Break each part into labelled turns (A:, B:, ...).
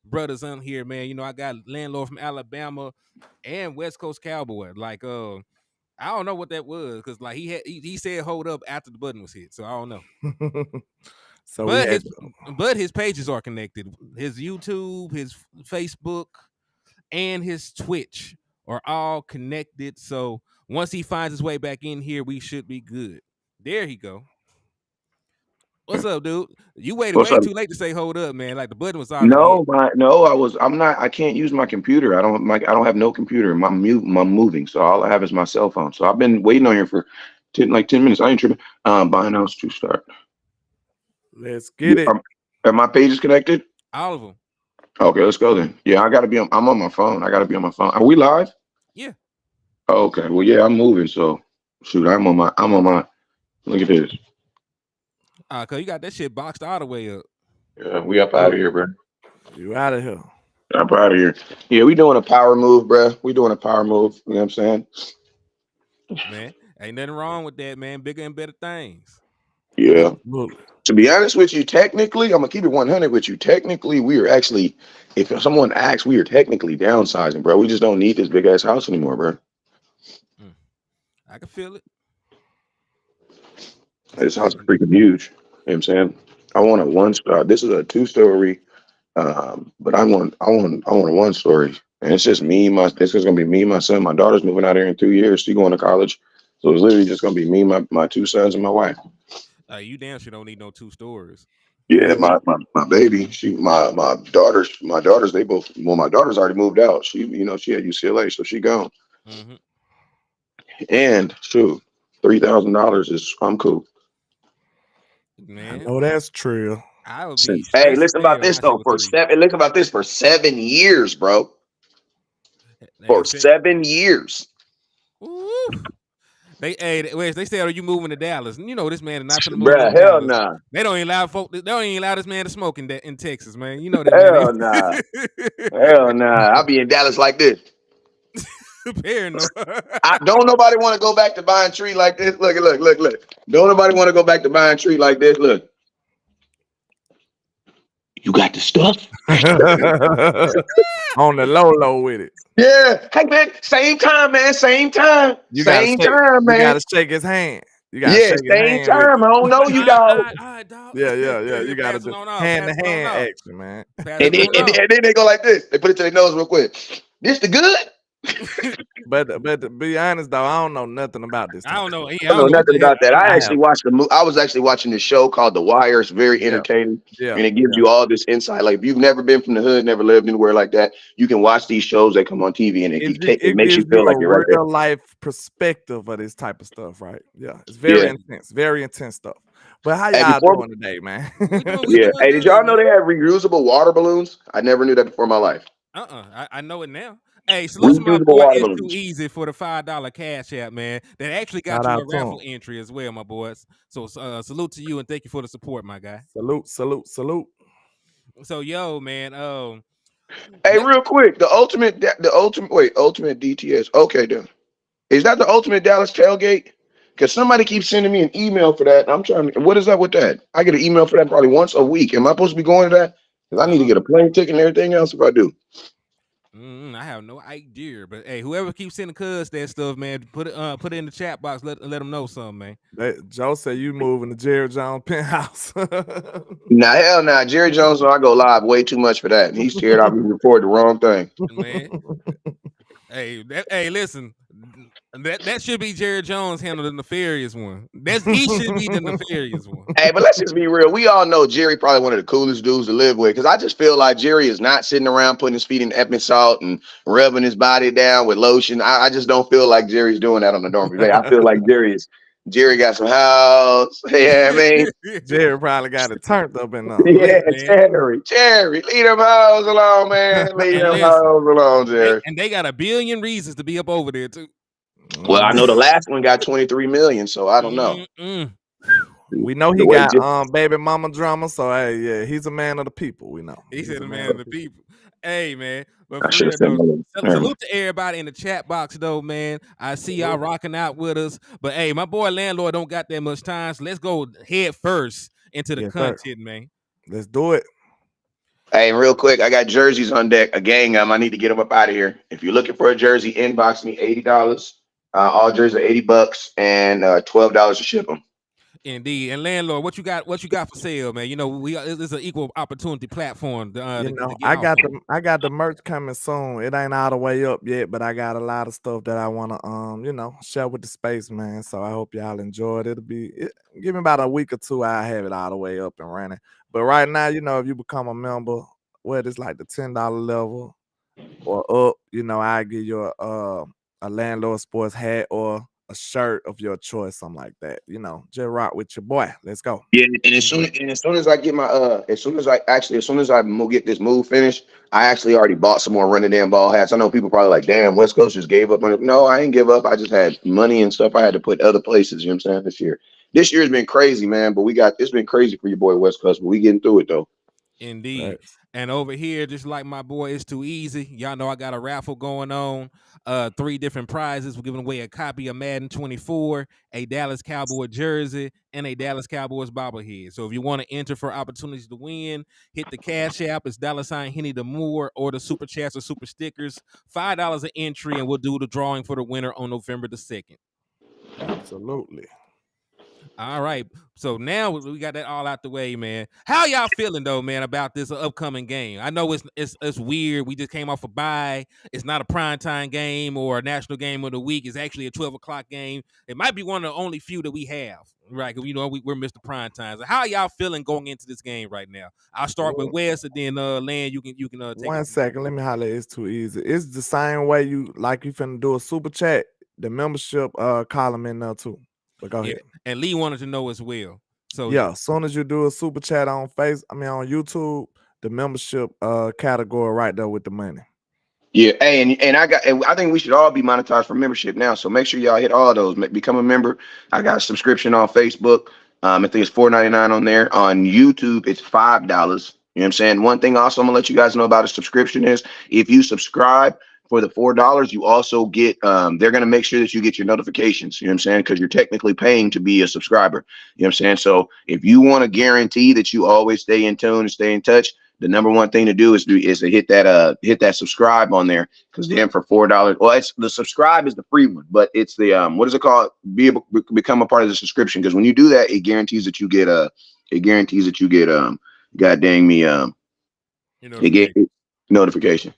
A: brothers on here, man. You know, I got landlord from Alabama and West Coast Cowboy. Like, I don't know what that was because like he said hold up after the button was hit, so I don't know.
B: So we
A: But
B: had
A: his pages are connected. His YouTube, his Facebook, and his Twitch are all connected. So once he finds his way back in here, we should be good. There he go. What's up, dude? You waited
C: What's
A: way
C: up?
A: too late to say hold up, man. Like the button was already hit.
C: No, I'm not. I can't use my computer. I don't have no computer. I'm moving, so all I have is my cell phone. So I've been waiting on here for 10 minutes. I ain't tripping. Buying house to start.
B: let's get it.
C: Are my pages connected?
A: All of them.
C: Okay, let's go then. Yeah, I gotta be on. I'm on my phone. I gotta be on my phone. Are we live?
A: Yeah.
C: Oh, okay. Well, yeah, I'm moving. So shoot, I'm on my. Look at this.
A: Cause you got that shit boxed all the way up.
C: Yeah, we up out of here, bro.
B: You out of here.
C: I'm out of here. Yeah, we doing a power move, bro. We doing a power move. You know what I'm saying?
A: Man, ain't nothing wrong with that, man. Bigger and better things.
C: Yeah.
B: Absolutely.
C: To be honest with you, technically, I'm gonna keep it 100 with you. Technically, we are actually, if someone asks, we are technically downsizing, bro. We just don't need this big ass house anymore, bro.
A: I can feel it.
C: This house is freaking huge. You know what I'm saying? I want a one star. This is a 2-story, but I want a 1-story, and it's just me. This is gonna be me, my son. My daughter's moving out here in 2 years. She's going to college, so it's literally just gonna be me, my 2 sons, and my wife.
A: You damn sure don't need no 2 stories.
C: Yeah, my baby, my daughters, they both. Well, my daughter's already moved out. She at UCLA, so she gone.
A: Mm-hmm.
C: And shoot, $3,000 is I'm cool.
B: I
A: Man,
B: know that's true.
A: I would be
C: Since, hey,
A: stressed as
C: listen about
A: hell.
C: this
A: My shit
C: though.
A: was
C: For
A: 3.
C: 7, listen about this for 7 years, bro.
A: Hey,
C: For 7 years.
A: Ooh. They said, "Are you moving to Dallas?" And you know this man is not gonna move to
C: Bruh, hell
A: Dallas.
C: nah.
A: They don't even allow folk. They don't even allow this man to smoke in Texas, man. You know that man
C: Hell nah. Hell nah. I'll be in Dallas like this.
A: ain't paranoid.
C: Don't nobody want to go back to buying a tree like this. Look. Don't nobody want to go back to buying a tree like this. Look. You got the stuff?
B: On the low with it.
C: Yeah. Hey man, same time, man. Same time.
B: You gotta
C: Same
B: shake.
C: time,
B: You
C: man.
B: gotta shake his hand. You gotta
C: Yeah,
B: shake his
C: same
B: hand with
C: time.
B: it.
C: I don't know you, dog.
A: All right, dog.
B: Yeah. You gotta
A: Pass it
B: do
A: on off.
B: hand
A: Pass
B: to
A: it on
B: hand
A: off.
B: action, man.
A: Pass
C: And
A: it
C: then,
A: on
C: and,
A: off.
C: then, and then they go like this. They put it to their nose real quick. This the good?
B: But to be honest though, I don't know nothing about this
A: I
B: type
A: don't
B: of
A: know.
B: stuff.
A: I
C: I don't
A: don't
C: know
A: know what
C: nothing
A: the hell.
C: about that.
B: I have
C: I was actually watching this show called The Wire. It's very
B: yeah,
C: entertaining,
B: yeah,
C: and it gives
B: yeah.
C: you all this insight. Like if you've never been from the hood, never lived anywhere like that, you can watch these shows that come on TV, and it
B: It
C: makes you
B: gives
C: feel
B: you
C: like
B: a
C: you're right there.
B: real life perspective of this type of stuff, right? Yeah, it's
C: Yeah.
B: very intense stuff. But how
C: Hey,
B: y'all doing today, man?
A: We doing
C: yeah. Hey, did y'all
A: good,
C: know
A: man.
C: they have reusable water balloons? I never knew that before in my life.
A: I know it now. Hey, salute to my
C: Reusable
A: boy.
C: water
A: It's too
C: balloons.
A: easy for the $5 cash app, man. That actually got
B: Shout
A: you a
B: out to
A: raffle
B: him.
A: entry as well, my boys. So salute to you and thank you for the support, my guy.
B: Salute.
A: So yo, man,
C: Hey, real quick, ultimate DTS. Okay, then. Is that the ultimate Dallas tailgate? Because somebody keeps sending me an email for that. I'm trying to. What is up with that? I get an email for that probably once a week. Am I supposed to be going to that? Because I need to get a plane ticket and everything else if I do.
A: I have no idea, but hey, whoever keeps sending cuz that stuff, man, put it in the chat box. Let them know something, man.
B: Joe said you moving to Jerry Jones penthouse.
C: Nah, hell nah. Jerry Jones, I go live way too much for that. He's scared I'll be reporting the wrong thing.
A: Man, hey, listen. That should be Jerry Jones handle the nefarious one. He should be the nefarious one.
C: Hey, but let's just be real. We all know Jerry probably one of the coolest dudes to live with. Because I just feel like Jerry is not sitting around putting his feet in Epsom salt and rubbing his body down with lotion. I just don't feel like Jerry's doing that on the normal day. I feel like Jerry got some house. Yeah, I mean,
B: Jerry probably got it turned up in
C: yeah,
A: Man.
C: Jerry, leave them hoes alone, man. Leave
A: And
C: them
A: listen,
C: hoes alone, Jerry.
A: they got a billion reasons to be up over there too.
C: Well, I know the last one got 23 million, so I don't know.
B: We know he
C: The way
B: got baby mama drama, so hey, yeah, he's a man of the people. We know
A: He said a man of the people. Hey, man. But
C: I
A: for
C: should
A: real,
C: have said
A: though,
C: no.
A: salute to everybody in the chat box, though, man. I see y'all rocking out with us. But hey, my boy Landlord don't got that much time, so let's go head first into the content, man.
B: Let's do it.
C: Hey, real quick, I got jerseys on deck. A gang I need to get them up out of here. If you're looking for a jersey, inbox me $80. All jerseys are $80 and $12 to ship them.
A: Indeed. And landlord, what you got? What you got for sale, man? You know, it's an equal opportunity platform
B: You
A: to
B: know,
A: get off of.
B: I got the merch coming soon. It ain't all the way up yet, but I got a lot of stuff that I wanna share with the space, man. So I hope y'all enjoy it. Give me about a week or two, I'll have it all the way up and running. But right now, if you become a member, whether it's like the $10 level or up, I give you a landlord sports hat or a shirt of your choice, something like that. Just rock with your boy. Let's go.
C: Yeah, and
A: Indeed.
C: as soon as I get my as soon as I get this move finished, I actually already bought some more running damn ball hats. I know people probably like, damn, West Coast just gave up on it. No, I ain't give up. I just had money and stuff I had to put other places. You know what I'm saying? This year's been crazy, man. But it's been crazy for your boy West Coast. But we getting through it though.
A: Indeed.
B: Facts.
A: And over here, just like my boy, it's too easy. Y'all know I got a raffle going on. 3 different prizes. We're giving away a copy of Madden 24, a Dallas Cowboy jersey, and a Dallas Cowboys bobblehead. So if you want to enter for opportunities to win, hit the Cash App. It's $Henny the Moore or the Super Chats or Super Stickers. $5 an entry, and we'll do the drawing for the winner on November the 2nd.
B: Absolutely.
A: All right. So now we got that all out the way, man. How y'all feeling though, man, about this upcoming game? I know it's weird. We just came off a bye. It's not a primetime game or a national game of the week. It's actually a 12 o'clock game. It might be one of the only few that we have, right? We're Mr. Primetime. So how y'all feeling going into this game right now? I'll start with
B: Well,
A: Wes and then Land, you can take it
B: one
A: from there.
B: second, let me holler. It's too easy. It's the same way you finna do a super chat, the membership column in there too. But go
A: Yeah.
B: ahead.
A: And Lee wanted to know as well. So
B: Yeah, as soon as you do a super chat on on YouTube, the membership category right there with the money.
C: Yeah, hey, and I think we should all be monetized for membership now. So make sure y'all hit all those. Become a member. I got a subscription on Facebook. I think it's $4.99 on there. On YouTube, it's $5. You know what I'm saying? One thing also I'm gonna let you guys know about a subscription is if you subscribe for the $4, you also get they're gonna make sure that you get your notifications. You know what I'm saying? Because you're technically paying to be a subscriber. You know what I'm saying? So if you want to guarantee that you always stay in tune and stay in touch, the number one thing to do is to hit that subscribe on there, because then for $4, well, it's the subscribe is the free one, but it's the what is it called, be able to become a part of the subscription, because when you do that, it guarantees that you get god dang me
A: your
C: it get
A: notification.
C: notification.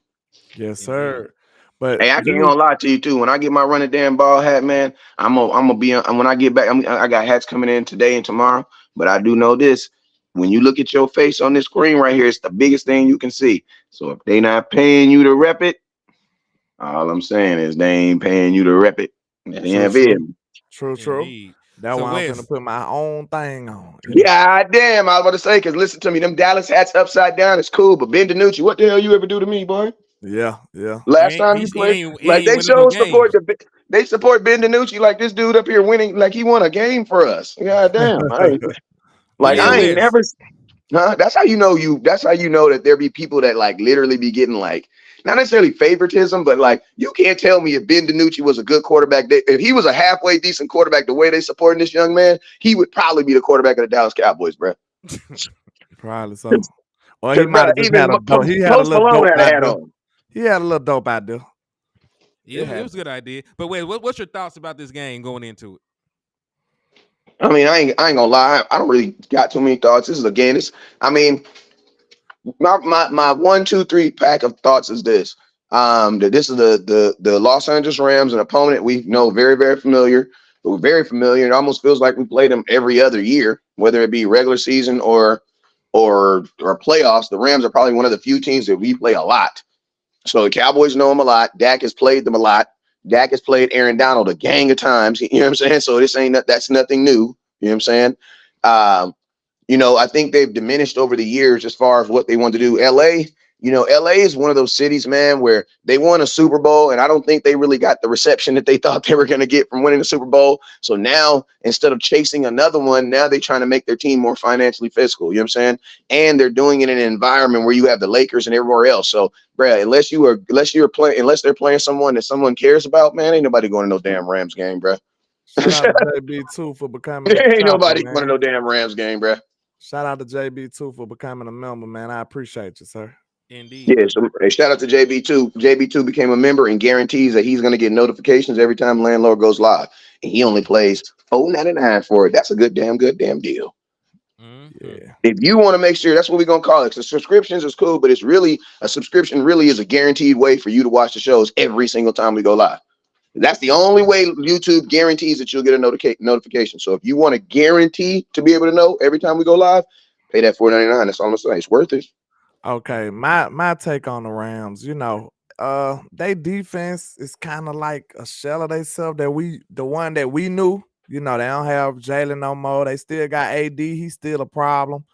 B: Yes,
A: Indeed.
B: sir. But
C: Hey, I can't gonna lie to you too. When I get my running damn ball hat, man, I'm gonna be on, when I get back. I got hats coming in today and tomorrow, but I do know this: when you look at your face on this screen right here, it's the biggest thing you can see. So if they not paying you to rep it, all I'm saying is they ain't paying you to rep it.
B: true,
C: Yeah,
B: true, true, true.
A: Indeed.
B: That's
A: So
B: why I'm finna
A: Wes,
B: put my own thing on.
C: God damn, I was about to say, because listen to me, them Dallas hats upside down is cool, but Ben DiNucci, what the hell you ever do to me, boy?
B: Yeah, yeah.
C: Last time you played,
A: he
C: like
A: ain't
C: they
A: winning no
C: show support
A: games.
C: they support Ben DiNucci like this dude up here winning, like he won a game for us. God damn,
A: But yeah,
C: I ain't
A: Wes,
C: never. Huh? That's how you know That's how you know that there be people that like literally be getting like not necessarily favoritism, but like you can't tell me if Ben DiNucci was a good quarterback. If he was a halfway decent quarterback, the way they supporting this young man, he would probably be the quarterback of the Dallas Cowboys, bro.
B: Probably so. Or he
C: Because bro,
B: might have just
C: even
B: had a dope. He had a
C: Post
B: little
C: Malone
B: dope
C: had a
B: out
C: hat
B: there.
C: on.
B: He had a little dope out there. It
A: it was a
B: happened.
A: good idea. But Wes, what's your thoughts about this game going into it?
C: I mean, I ain't gonna lie. I don't really got too many thoughts. This is again, this. I mean, my 1, 2, 3 pack of thoughts is this. That this is the Los Angeles Rams, an opponent we know very, very familiar. We're very familiar. It almost feels like we play them every other year, whether it be regular season or playoffs. The Rams are probably one of the few teams that we play a lot. So the Cowboys know them a lot. Dak has played them a lot. Dak has played Aaron Donald a gang of times. You know what I'm saying? So that's nothing new. You know what I'm saying? Um, I think they've diminished over the years as far as what they want to do. LA is one of those cities, man, where they won a Super Bowl, and I don't think they really got the reception that they thought they were going to get from winning the Super Bowl. So now, instead of chasing another one, now they're trying to make their team more financially fiscal. You know what I'm saying? And they're doing it in an environment where you have the Lakers and everywhere else. So, bruh, unless they're playing someone that someone cares about, man, ain't nobody going to no damn Rams game, bruh.
B: Shout out to JB too for becoming a
C: Ain't
B: chopper,
C: nobody going to no
B: man.
C: damn Rams game, bruh.
B: Shout out to JB too for becoming a member, man. I appreciate you, sir.
A: Indeed.
C: Yeah, so hey, shout out to JB2. JB2 became a member and guarantees that he's going to get notifications every time Landlord goes live. And he only plays $4.99 for it. That's a good damn deal.
A: Mm-hmm.
B: Yeah.
C: If you want to make sure, that's what we're going to call it. So subscriptions is cool, but it's really a subscription really is a guaranteed way for you to watch the shows every single time we go live. That's the only way YouTube guarantees that you'll get a notification. So if you want to guarantee to be able to know every time we go live, pay that $4.99. That's all I'm saying. It's worth it.
B: Okay, my take on the Rams, they defense is kind of like a shell of themselves the one that we knew. They don't have Jalen no more. They still got AD. He's still a problem.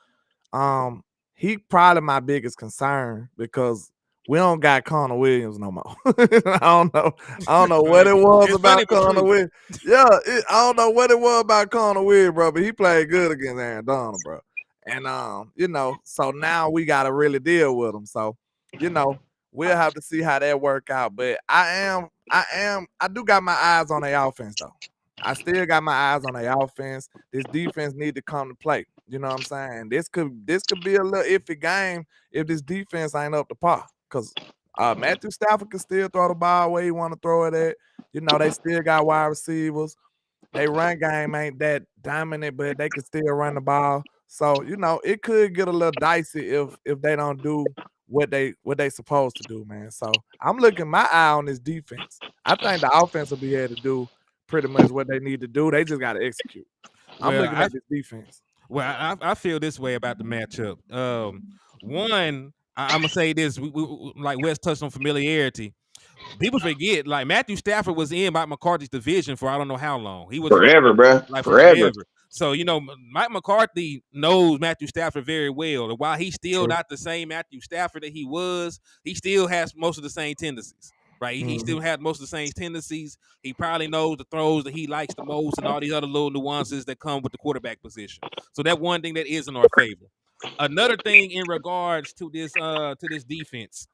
B: He probably my biggest concern because we don't got Connor Williams no more. I don't know what it was
A: It's
B: about
A: funny but
B: Connor
A: true.
B: Williams. Yeah, I don't know what it was about Connor Williams, bro, but he played good against Aaron Donald, bro. And so now we gotta really deal with him. So, we'll have to see how that work out. But I do got my eyes on the offense though. I still got my eyes on the offense. This defense need to come to play. You know what I'm saying? This could be a little iffy game if this defense ain't up to par. Because Matthew Stafford can still throw the ball where he want to throw it at. They still got wide receivers. They run game ain't that dominant, but they can still run the ball. So, it could get a little dicey if they don't do what they supposed to do, man. So I'm looking my eye on this defense. I think the offense will be able to do pretty much what they need to do. They just got to execute. I'm
A: Well,
B: looking at this defense.
A: I feel this way about the matchup. One, I'm gonna say this: like Wes touched on familiarity. People forget, like Matthew Stafford was in Mike McCarthy's division for I don't know how long. He was
C: Forever, bro.
A: like for
C: Forever.
A: forever. So Mike McCarthy knows Matthew Stafford very well. And while he's still not the same Matthew Stafford that he was, he still has most of the same tendencies. Right, he still has most of the same tendencies. He probably knows the throws that he likes the most, and all these other little nuances that come with the quarterback position. So that one thing that is in our favor. Another thing in regards to this defense,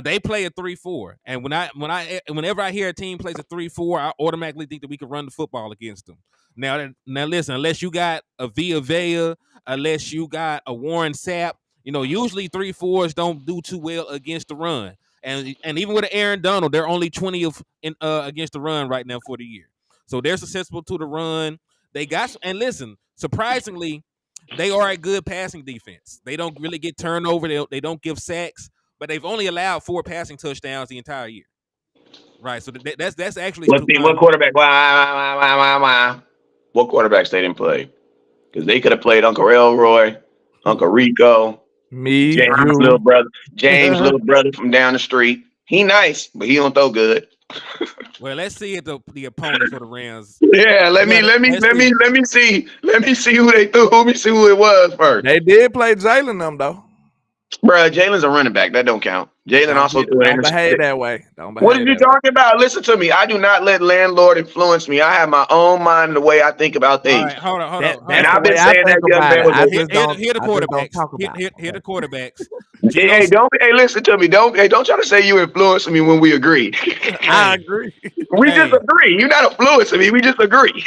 A: they play a 3-4, and whenever I hear a team plays a 3-4, I automatically think that we can run the football against them. Now listen, unless you got a Via Vea, unless you got a Warren Sapp, usually 3-4s don't do too well against the run. And even with Aaron Donald, they're only 20 against the run right now for the year. So they're susceptible to the run. And listen, surprisingly, they are a good passing defense. They don't really get turnover. They don't give sacks, but they've only allowed 4 passing touchdowns the entire year. Right. So that's actually
C: What quarterback? What quarterbacks they didn't play? Because they could have played Uncle Elroy, Uncle Rico, James' little brother from down the street. He nice, but he don't throw good.
A: Well, let's see if the opponent for the Rams.
C: Yeah, let me see who they threw. Let me see who it was first.
B: They did play Jalen them though.
C: Bruh, Jalen's a running back. That don't count. Jalen also threw
B: don't behave that way.
C: What are you talking about? Listen to me. I do not let landlord influence me. I have my own mind and the way I think about things.
A: All right, hold on.
C: And I've been saying that young man was
A: here the quarterbacks. Here the quarterbacks.
C: Hey, listen to me. Don't try to say you influenced me when we agreed.
B: I agree.
C: We just agree. You're not influencing me. We just agree.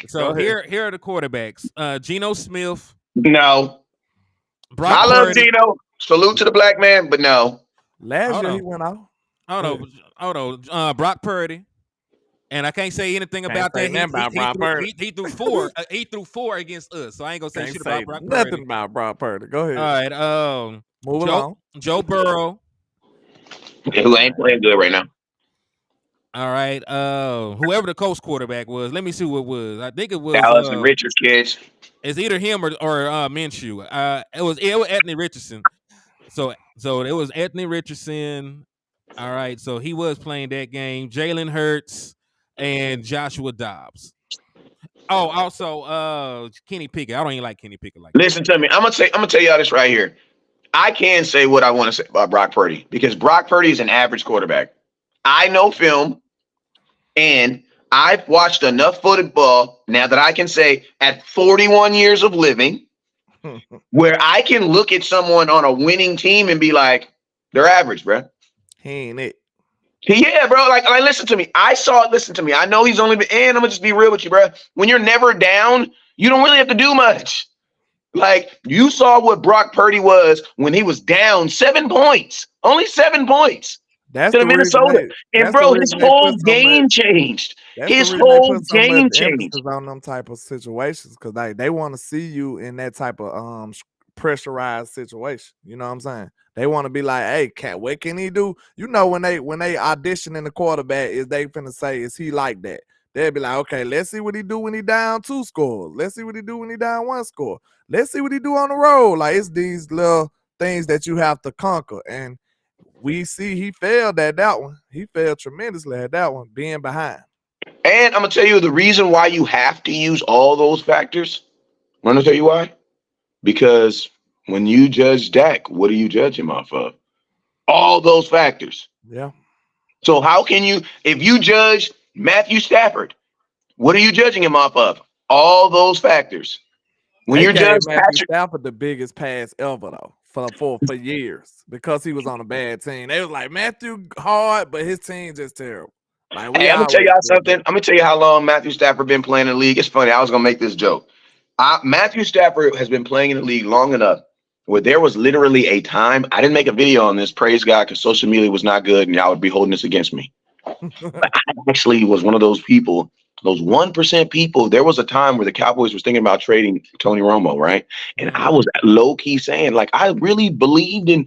A: So here are the quarterbacks. Geno Smith.
C: No.
A: Brock
C: I love
A: Purdy.
C: Geno. Salute to the black man, but no.
B: Last year he went out.
A: Hold on. Brock Purdy. And I can't say anything about that. He threw 4. He threw 4 against us. So I ain't gonna say shit about Brock Purdy.
B: Nothing about Brock Purdy. Go ahead.
A: All right.
B: Move along.
A: Joe Burrow.
C: Who ain't playing good right now.
A: All right. Whoever the coach quarterback was, let me see who it was. I think it was
C: Dallas and Richards kids.
A: It's either him or Minshew. It was Anthony Richardson. So it was Anthony Richardson. All right. So he was playing that game. Jalen Hurts and Joshua Dobbs. Oh, also Kenny Pickett. I don't even like Kenny Pickett like that.
C: Listen to me. I'm gonna tell y'all this right here. I can say what I want to say about Brock Purdy because Brock Purdy is an average quarterback. I know film, and I've watched enough football now that I can say at 41 years of living, where I can look at someone on a winning team and be like, they're average, bro.
B: He ain't it.
C: Yeah, bro. Like, listen to me. I saw it. Listen to me. I know he's only been, and I'm gonna just be real with you, bro. When you're never down, you don't really have to do much. Like, you saw what Brock Purdy was when he was down 7 points, only 7 points
B: That's
C: to the
B: the reason
C: Minnesota.
B: they.
C: And
B: That's the
C: bro, his
B: reason they
C: whole
B: put so much.
C: game changed.
B: That's the
C: His
B: reason they
C: whole
B: put so much
C: game
B: emphasis
C: changed.
B: on them type of situations because they want to see you in that type of pressurized situation. You know what I'm saying? They want to be like, hey, what can he do? You know, when they audition in the quarterback, is they finna say, is he like that? They'll be like, okay, let's see what he do when he down 2 scores. Let's see what he do when he down 1 score. Let's see what he do on the road. Like, it's these little things that you have to conquer. And we see he failed at that one. He failed tremendously at that one, being behind.
C: And I'm gonna tell you the reason why you have to use all those factors. I'm gonna tell you why. Because when you judge Dak, what do you judge him off of? All those factors.
B: Yeah.
C: So how can you, if you judge Matthew Stafford, what are you judging him off of? All those factors. When
B: They
C: you're
B: gave
C: judge
B: Matthew
C: Patrick,
B: Stafford the biggest pass ever though for years because he was on a bad team. They was like Matthew hard, but his team just terrible. Like we
C: hey, I'm gonna tell
B: always
C: y'all
B: said
C: something.
B: that.
C: I'm gonna tell you how long Matthew Stafford been playing in the league. It's funny. I was gonna make this joke. Matthew Stafford has been playing in the league long enough where there was literally a time. I didn't make a video on this. Praise God, because social media was not good, and y'all would be holding this against me. But I actually was one of those people, those 1% people. There was a time where the Cowboys was thinking about trading Tony Romo, right? And I was low key saying, like, I really believed in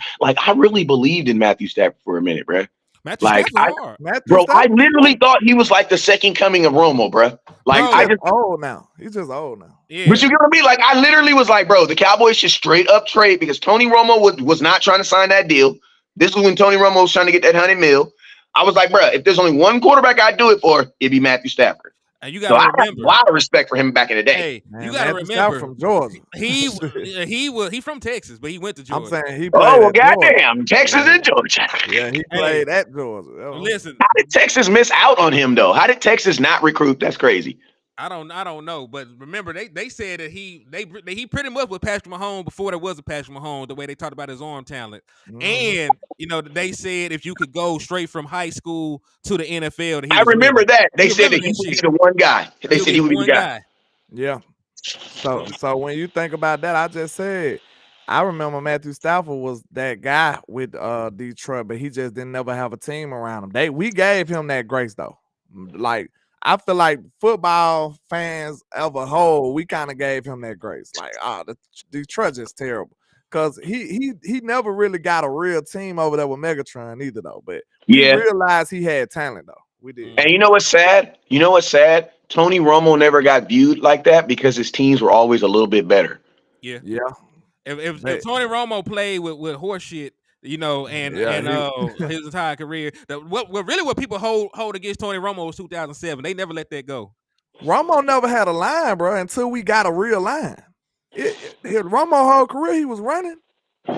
C: Matthew Stafford for a minute, bro.
A: Matthew
C: Like,
A: Stafford hard,
B: Matthew
C: bro, I
B: Stafford,
C: literally thought he was like the second coming of Romo, bro. Like,
B: he's
A: bro.
C: I
B: just
C: just,
B: old now. He's just old now.
C: but
A: Yeah,
C: you get what I mean? Like, I literally was like, bro, the Cowboys should straight up trade because Tony Romo was not trying to sign that deal. This was when Tony Romo was trying to get that 100 mil. I was like, bro, if there's only one quarterback I'd do it for, it'd be Matthew Stafford.
A: and you got
C: So
A: to
C: I have a
A: remember.
C: lot of respect for him back in the day.
A: Hey, you
B: Man,
A: got to
B: Matthew Stafford
A: remember.
B: from Georgia.
A: He from Texas, but he went to
B: I'm
A: Georgia.
B: saying he
C: Oh,
B: played
C: well,
B: at Georgia.
C: goddamn, Texas
B: Yeah,
C: and Georgia.
B: yeah, he
A: Hey,
B: played at Georgia.
A: listen,
C: How did Texas miss out on him, though? How did Texas not recruit? That's crazy.
A: I don't know, but remember they said that he pretty much was Patrick Mahomes before there was a Patrick Mahomes. The way they talked about his arm talent,
B: Mhm.
A: and they said if you could go straight from high school to the NFL, that he
C: I
A: was
C: remember
A: ready.
C: that. They
A: You
C: said
A: remember
C: that he
A: that
C: would be
A: shit?
C: the one guy. They
A: He'll
C: said
A: be
C: he
A: the
C: would be the
A: one
C: guy.
A: guy.
B: Yeah. So when you think about that, I just said I remember Matthew Stafford was that guy with Detroit, but he just didn't never have a team around him. We gave him that grace though. Like I feel like football fans as a whole, we kind of gave him that grace. Like, the Detroit is terrible. Cause he never really got a real team over there with Megatron either though. But we
C: Yeah.
B: realized he had talent though. We did.
C: And you know what's sad? You know what's sad? Tony Romo never got viewed like that because his teams were always a little bit better.
A: Yeah.
B: Yeah.
A: If Tony Romo played with horse shit, and
B: Yeah,
A: his entire career, what people hold against Tony Romo was 2007. They never let that go.
B: Romo never had a line, bro, until we got a real line. Romo whole career he was running.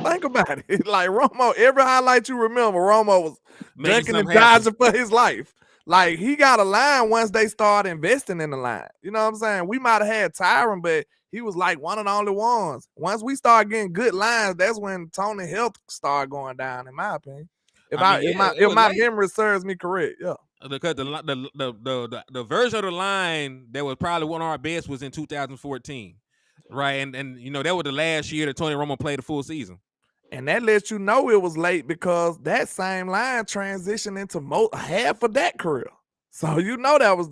B: Think about it. Like Romo, every highlight you remember, Romo was
A: Making
B: ducking and
A: something happen.
B: dodging for his life. Like he got a line once they started investing in the line. You know what I'm saying? We might have had Tyron, but he was like one of the only ones. Once we start getting good lines, that's when Tony health started going down, in my opinion. If my memory serves me correct, yeah.
A: Because the version of the line that was probably one of our best was in 2014, right? And that was the last year that Tony Romo played a full season.
B: And that lets you know it was late because that same line transitioned into half of that career. So that was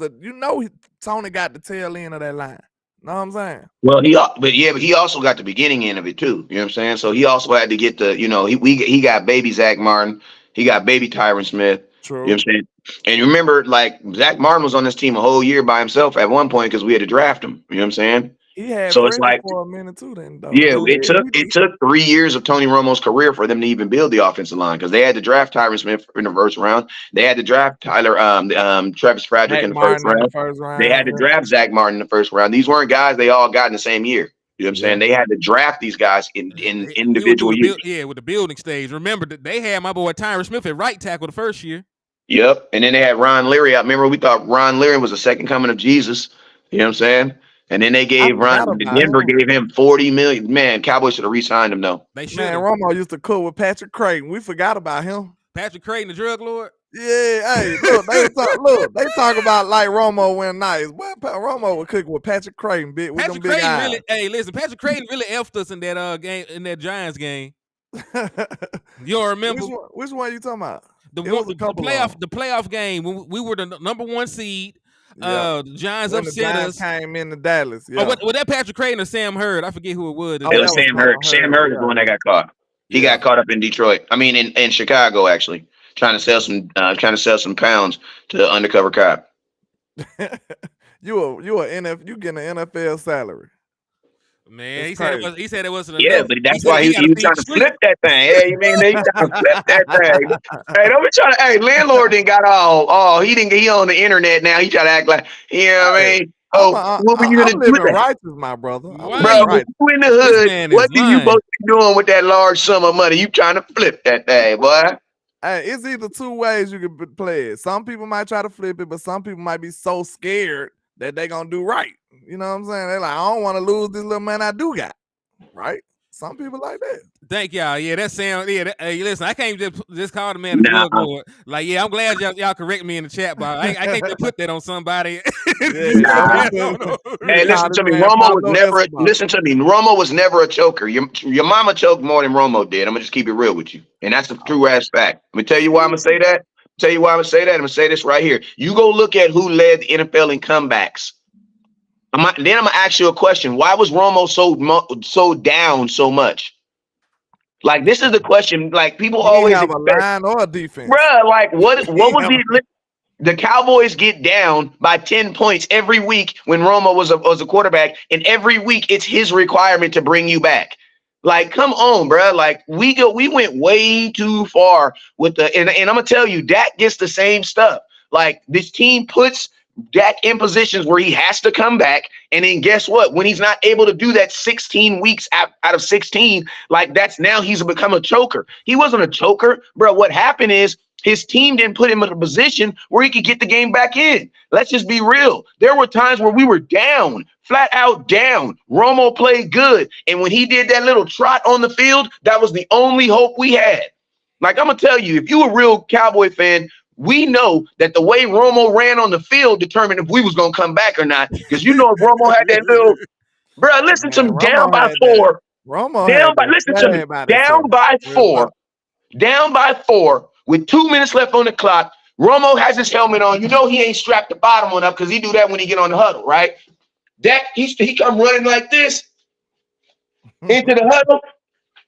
B: Tony got the tail end of that line. Know what I'm saying?
C: Well, but he also got the beginning end of it too. You know what I'm saying? So he also had to get he got baby Zach Martin, he got baby Tyron Smith.
B: True.
C: You know what I'm saying? And you remember, like, Zach Martin was on this team a whole year by himself at one point because we had to draft him. You know what I'm saying?
B: He had
C: So it's
B: Freddie
C: like,
B: for a minute too, then though.
C: yeah, it took 3 years of Tony Romo's career for them to even build the offensive line because they had to draft Tyron Smith in the first round. They had to draft Travis Frederick in the first round. They had to draft Zach Martin in the first round. These weren't guys they all got in the same year. You know what I'm saying? They had to draft these guys in individual years.
A: With the building stage. Remember that they had my boy Tyron Smith at right tackle the first year.
C: Yep. And then they had Ron Leary. I remember we thought Ron Leary was the second coming of Jesus. You know what I'm saying? And then they gave Denver gave him $40 million. Man, Cowboys should have re-signed him though.
A: They should.
B: Man, Romo used to cook with Patrick Creighton. We forgot about him.
A: Patrick Creighton, the drug lord.
B: Yeah, hey, look, they talk about like Romo went nice. Well, Romo would cook with Patrick Creighton, with them
A: Patrick
B: big
A: Creighton
B: eyes.
A: really. Hey, listen, Patrick Creighton really effed us in that game, in that Giants game. You all remember
B: which one you talking about?
A: the
B: It
A: one,
B: was a couple
A: the playoff game when we were the number 1 seed.
B: Yeah.
A: The Giants
B: when the
A: upset
B: Giants
A: us.
B: came into Dallas.
A: Oh,
B: Yeah.
A: was that Patrick Creighton or Sam Hurd? I forget who it was.
B: Oh,
C: It
B: that
C: was
B: was
C: Sam Hurd. Sam Hurd is the one that got caught. He got caught up in Detroit. I mean, in Chicago, actually, trying to sell some pounds to undercover cop.
B: you getting an NFL salary.
A: Man,
B: It's
A: he said it wasn't
C: Yeah,
A: enough.
C: but that's
A: He
C: why
A: said
C: he was trying to flip that thing. Hey, man, they trying to flip that thing. Hey, don't be trying to. Hey, landlord didn't got all. He didn't. He on the internet now. He try to act like. You know what I mean? What were you gonna
B: I'm
C: do with
B: living
C: that?
B: righteous, my brother.
A: Why
C: Bro,
A: you-
C: you in the
A: This
C: hood,
A: man
C: what
A: is
C: do you
A: lying.
C: supposed to be doing with that large sum of money? You trying to flip that thing, boy.
B: Hey, it's either two ways you can play it. Some people might try to flip it, but some people might be so scared that they gonna do right. You know what I'm saying? They're like, I don't want to lose this little money I do got. Right? Some people like that.
A: Thank y'all. Yeah, that sound. Yeah, hey, listen, I can't just call the man a
C: Nah.
A: drug lord. Like, yeah, I'm glad y'all correct me in the chat, but I can't just put that on somebody.
C: Nah. Hey, listen to me. Romo was never. Listen to me. Romo was never a choker. Your mama choked more than Romo did. I'm gonna just keep it real with you, and that's a true ass fact. Let me tell you why I'm gonna say that. I'm gonna say this right here. You go look at who led the NFL in comebacks. Then I'm gonna ask you a question. Why was Romo so down so much? Like, this is the question. Like, people always
B: have
C: expect,
B: a line or a defense.
C: bruh. Like, what was the Cowboys get down by 10 points every week when Romo was a quarterback, and every week it's his requirement to bring you back. Like, come on, bro. Like, we went way too far with and I'm gonna tell you, Dak gets the same stuff. Like, this team puts Dak in positions where he has to come back, and then guess what? When he's not able to do that 16 weeks out of 16, like, that's now he's become a choker. He wasn't a choker, bro. What happened is his team didn't put him in a position where he could get the game back in. Let's just be real. There were times where we were down, flat out down. Romo played good, and when he did that little trot on the field, that was the only hope we had. Like, I'm gonna tell you, if you're a real Cowboy fan, we know that the way Romo ran on the field determined if we was going to come back or not. Because you know if Romo had that little, bro, listen to me, down by 4. Listen to me, down by 4 with 2 minutes left on the clock. Romo has his helmet on. You know he ain't strapped the bottom one up because he do that when he get on the huddle, right? He come running like this into the huddle.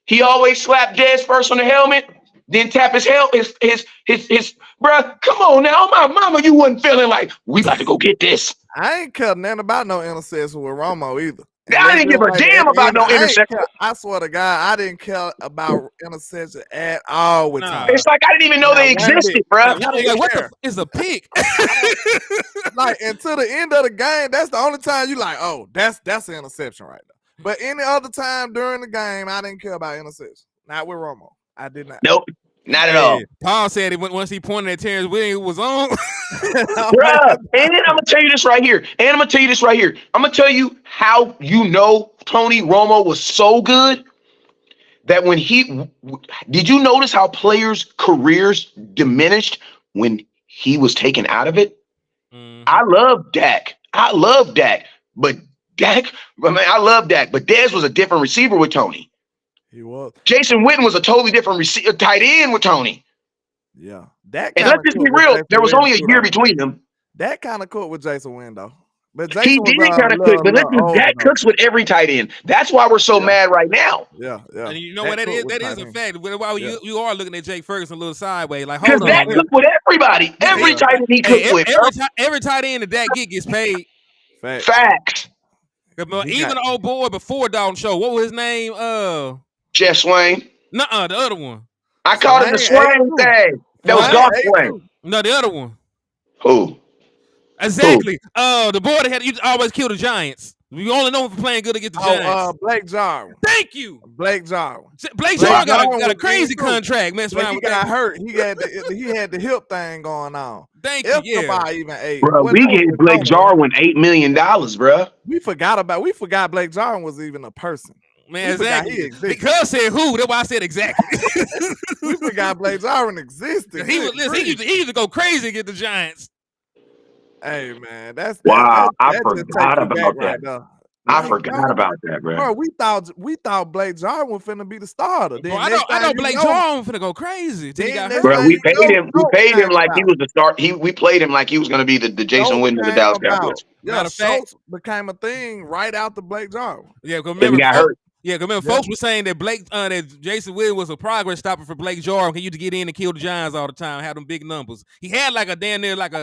C: He always slap Dez first on the helmet. Then tap his bro. Come on now, my mama, you wasn't feeling like we about to go get this.
B: I ain't care nothing about no interception with Romo either.
C: I didn't give a damn about no interception.
B: I swear to God, I didn't care about interception at all with Tom.
C: It's like I didn't even know they existed, bro.
A: What the is a pick?
B: Like, until the end of the game, that's the only time you like, oh, that's an interception right there. But any other time during the game, I didn't care about interception. Not with Romo. I did not.
C: Nope. Not at all.
A: Paul said it once he pointed at Terrence Williams was on.
C: Bruh, and then I'm gonna tell you this right here. I'm gonna tell you how you know Tony Romo was so good that when did you notice how players' careers diminished when he was taken out of it? Mm-hmm. I love Dak, but I love Dak, but Dez was a different receiver with Tony.
B: He was.
C: Jason Witten was a totally different tight end with Tony.
B: Yeah.
C: And let's just be real. There was only a year between them.
B: That kind of cooked with Jason Witten, though. But
C: Jason he did kind of cook. But listen, Dak cooks with every tight end. That's why we're so mad right now.
B: Yeah.
A: And you know what that is? That is a fact. Why you are looking at Jake Ferguson a little sideways. Like,
C: hold on. Because Dak cooked with everybody. Every tight end he cooked with.
A: Every tight end that Dak gets paid.
C: Facts.
A: Even the old boy before Dalton Show. What was his name?
C: Jeff Swain.
A: Nuh-uh, the other one.
C: I called him the Swain thing. That was Golf Swain.
A: No, the other one.
C: Who?
A: Exactly. The boy that you always kill the Giants. We only know him for playing good against the Giants.
B: Blake Jarwin.
A: Thank you.
B: Blake Jarwin.
A: Blake Jarwin got a crazy contract. Mess around
B: he got hurt. He had the hip thing going on.
A: Thank you. Yeah.
C: Even ate. Bro, we gave Blake Jarwin $8 million, bro.
B: We forgot Blake Jarwin was even a person.
A: Man,
B: We forgot
A: exactly.
B: he existed.
A: Because said who? That's why I said exactly.
B: We forgot Blake Jarwin existed.
A: he used to go crazy against the Giants.
B: Hey man, that
C: Wow, I
B: just take
C: forgot
B: you back
C: about
B: right
C: that.
B: now.
C: I
B: Blake
C: forgot about
B: Jarwin,
C: that, bro.
B: bro. We thought Blake Jarwin was finna be the starter.
A: Bro,
B: Then
A: I
B: next
A: know
B: thing you
A: Blake
B: know,
A: Jarwin finna go crazy till he
B: then
A: got
B: next
A: hurt.
C: Bro,
B: thing
C: we
B: you
C: paid
B: know,
C: him. We
B: Schultz
C: paid him
B: came
C: like he
B: about.
C: was the start. We played him like he was going to be the Jason
B: Schultz
C: Witten of the
B: came
C: Dallas
B: about.
C: Cowboys.
B: Yeah,
A: Matter of fact,
B: Schultz became a thing right after Blake Jarwin.
A: yeah, because
C: Then he got hurt.
A: folks were saying that that Jason Witten was a progress stopper for Blake Jarwin. He used to get in and kill the Giants all the time, have them big numbers. He had like a damn near like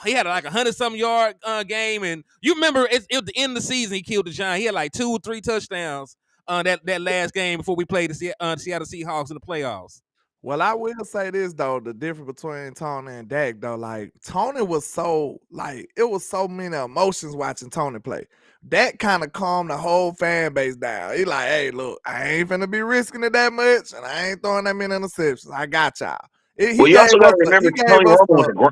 A: he had like 100-something yard game, and you remember it was the end of the season he killed the Giants. He had like 2 or 3 touchdowns that last game before we played the Seattle Seahawks in the playoffs.
B: Well, I will say this though, the difference between Tony and Dak though, like Tony was so it was so many emotions watching Tony play. That kind of calmed the whole fan base down. He like, hey, look, I ain't finna be risking it that much, and I ain't throwing that many interceptions. I got y'all.
C: Well, you also got to remember Tony Romo was a grown.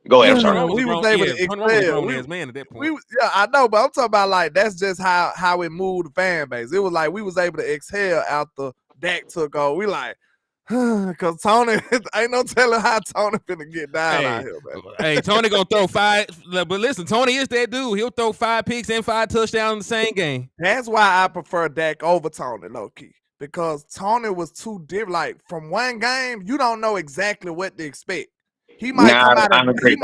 C: Go ahead. I'm sorry.
B: We was able to
A: Tony Romo was a
B: excel.
A: grown-ass man at that point.
B: Yeah, I know, but I'm talking about like that's just how it moved the fan base. It was like we was able to exhale after Dak took over. We like, because Tony, ain't no telling how Tony finna get down out here, man.
A: Hey, Tony gonna throw 5, but listen, Tony is that dude. He'll throw 5 picks and 5 touchdowns in the same game.
B: That's why I prefer Dak over Tony, low key, because Tony was too different. Like from one game, you don't know exactly what to expect. He might come out.
C: I can't agree